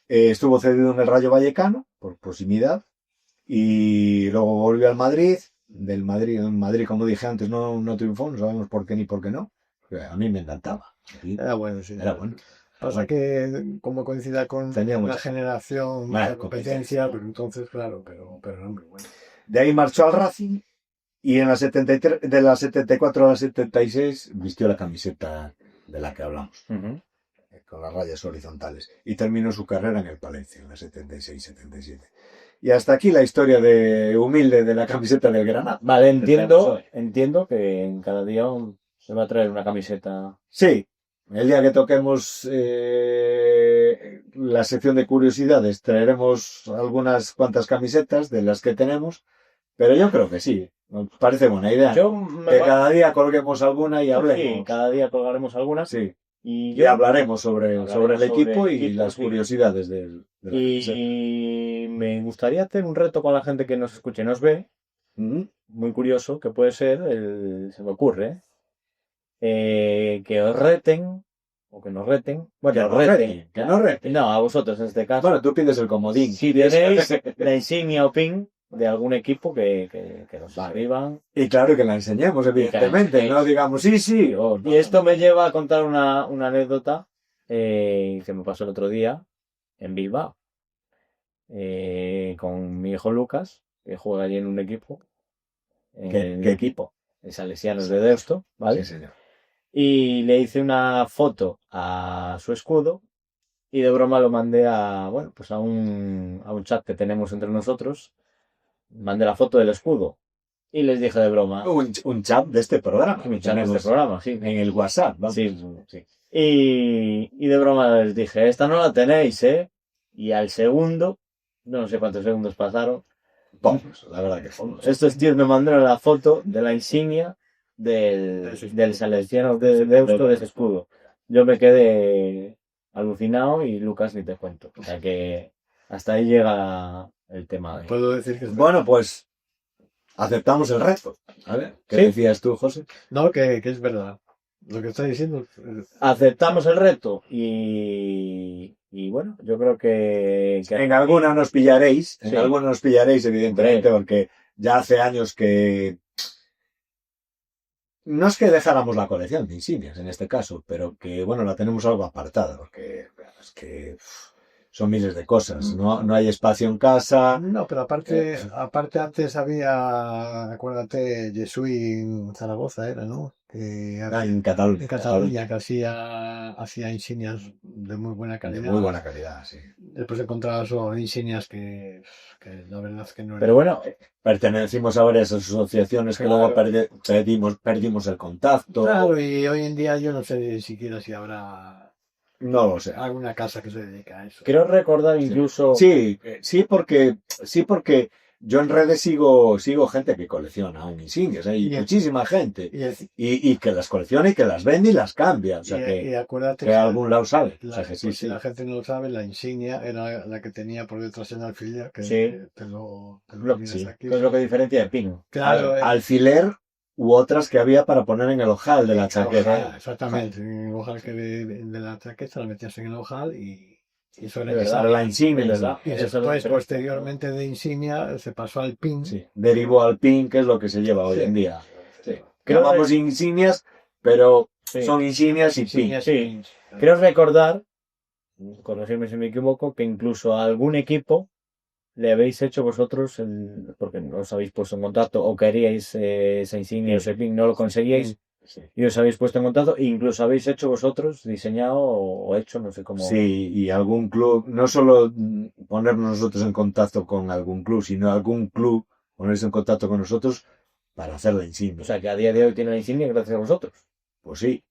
Estuvo cedido en el Rayo Vallecano, por proximidad. Y luego volvió al Madrid. del Madrid. En Madrid, como dije antes, no triunfó, no sabemos por qué ni por qué no. A mí me encantaba. Era bueno, sí. Era bueno. Pasa que como coincida con Tenía una mucha- generación, Bueno, mucha competencia, pero entonces, claro, pero era muy bueno. De ahí marchó al Racing y en la 73, de la 74 a la 76 vistió la camiseta de la que hablamos, con las rayas horizontales. Y terminó su carrera en el Palencia, en la 76-77. Y hasta aquí la historia humilde de la camiseta del Granada. Vale, entiendo que en cada día se va a traer una camiseta. Sí, el día que toquemos la sección de curiosidades traeremos algunas cuantas camisetas de las que tenemos, pero yo creo que sí, me parece buena idea. Que cada día colguemos alguna y hablemos. Sí, cada día colgaremos algunas. Sí. Y Y hablaremos sobre el sobre equipo el y equipo, las sí. curiosidades de la camiseta. Y me gustaría hacer un reto con la gente que nos escuche y nos ve, Ujú. muy curioso, que puede ser, se me ocurre, que os reten, o que nos reten, bueno, Que nos reten, que nos reten. No, a vosotros en este caso. Bueno, tú pides el comodín. Si tenéis la insignia o pin de algún equipo que nos escriban. Y claro que la enseñemos, evidentemente. enseñéis. No digamos sí o no. Y esto me lleva a contar una anécdota que me pasó el otro día en Bilbao. Con mi hijo Lucas, que juega allí en un equipo. ¿Qué equipo? El Salesianos de Deusto, ¿vale? Sí, señor. Y le hice una foto a su escudo y de broma lo mandé a un chat que tenemos entre nosotros. Mandé la foto del escudo y les dije de broma. Un chat de este programa. Un chat de este programa, sí. En el WhatsApp, vamos. Sí. Y de broma les dije, esta no la tenéis, ¿eh? Y al segundo, no sé cuántos segundos pasaron, Vamos, la verdad que fue. estos tíos me mandaron la foto de la insignia del Salesiano de Deusto de ese escudo. Yo me quedé alucinado y Lucas ni te cuento. O sea que hasta ahí llega el tema. Puedo decir que Bueno, pues aceptamos el reto. A ver, ¿qué ¿Sí? decías tú, José? no, que es verdad. Lo que está diciendo. Aceptamos el reto y bueno, yo creo que En alguna nos pillaréis, Sí. en alguna nos pillaréis, evidentemente, Hombre. porque ya hace años que... No es que dejáramos la colección de insignias en este caso, pero que, bueno, la tenemos algo apartada, porque es que son miles de cosas. No hay espacio en casa. No, pero aparte antes había, acuérdate, Jesús en Zaragoza era, ¿no? Que En Cataluña. en Cataluña que hacía insignias de muy buena De calidad. muy buena calidad, sí. Después encontrabas insignias que la verdad es que no eran. Pero bueno, Pertenecimos a varias asociaciones que luego perdimos el contacto. Claro, y hoy en día yo no sé siquiera si habrá No lo sé. alguna casa que se dedique a eso. quiero recordar incluso... Sí, porque yo en redes sigo gente que colecciona aún insignias, hay Y- muchísima gente. Y, Y que las colecciona y que las vende y las cambia. O sea y acuérdate que a algún lado sale. O la- sea que sí, pues sí. si la gente no lo sabe, la insignia era la que tenía por detrás en alfiler, que Sí. te lo tienes Sí, aquí. que es lo que diferencia de pin. Claro, Alfiler u otras que había para poner en el ojal de la chaqueta. exactamente. En el ojal que de la chaqueta la metías en el ojal y eso era De verdad. Para la insignia. ¿Verdad? Y Eso después, lo- posteriormente de insignia, se pasó al pin. Sí. Derivó al pin, que es lo que se lleva hoy Sí. en día. Sí. Creo Llamamos insignias, pero Sí. son insignias y pin. Insignias y Sí. pins. Creo recordar, corregirme si me equivoco, que incluso a algún equipo le habéis hecho vosotros, porque no os habéis puesto en contacto o queríais esa insignia o ese pin, no lo conseguíais Sí. y os habéis puesto en contacto e incluso habéis hecho vosotros, diseñado o hecho, no sé cómo. Sí, y algún club, no solo ponernos nosotros en contacto con algún club, sino algún club ponerse en contacto con nosotros para hacer la insignia. O sea, que a día de hoy tiene la insignia gracias a vosotros. Pues sí.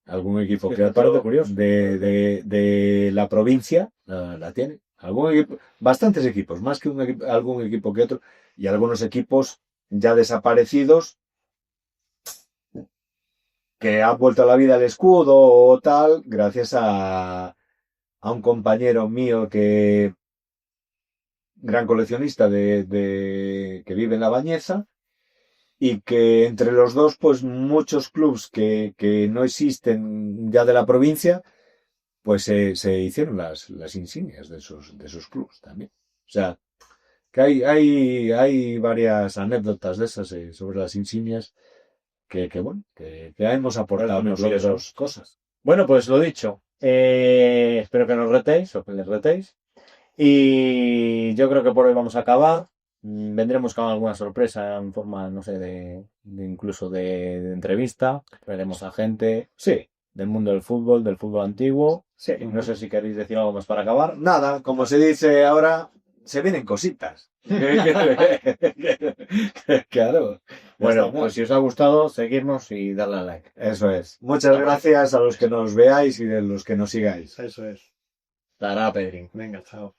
Algún equipo Es que que me parece otro curioso. de la provincia la tiene. Algún equipo, bastantes equipos, más que algún equipo que otro, y algunos equipos ya desaparecidos que han vuelto a la vida el escudo o tal, gracias a un compañero mío gran coleccionista que vive en La Bañeza, y que entre los dos, pues muchos clubs que no existen ya de la provincia, pues se hicieron las insignias de esos clubs también. O sea, Que hay varias anécdotas de esas sobre las insignias que hemos aportado nosotros cosas. Bueno, pues lo dicho. Espero que nos retéis o que les retéis. Y yo creo que por hoy vamos a acabar. Vendremos con alguna sorpresa en forma, no sé, de incluso de entrevista. Veremos a gente Sí, del mundo del fútbol antiguo. sí. No sé si queréis decir algo más para acabar. Nada, como se dice ahora, se vienen cositas. Claro. Bueno, pues si os ha gustado, seguirnos y darle a like. Eso es. Muchas gracias a los que nos veáis y de los que nos sigáis. Eso es. Dará, Pedrín. Venga, chao.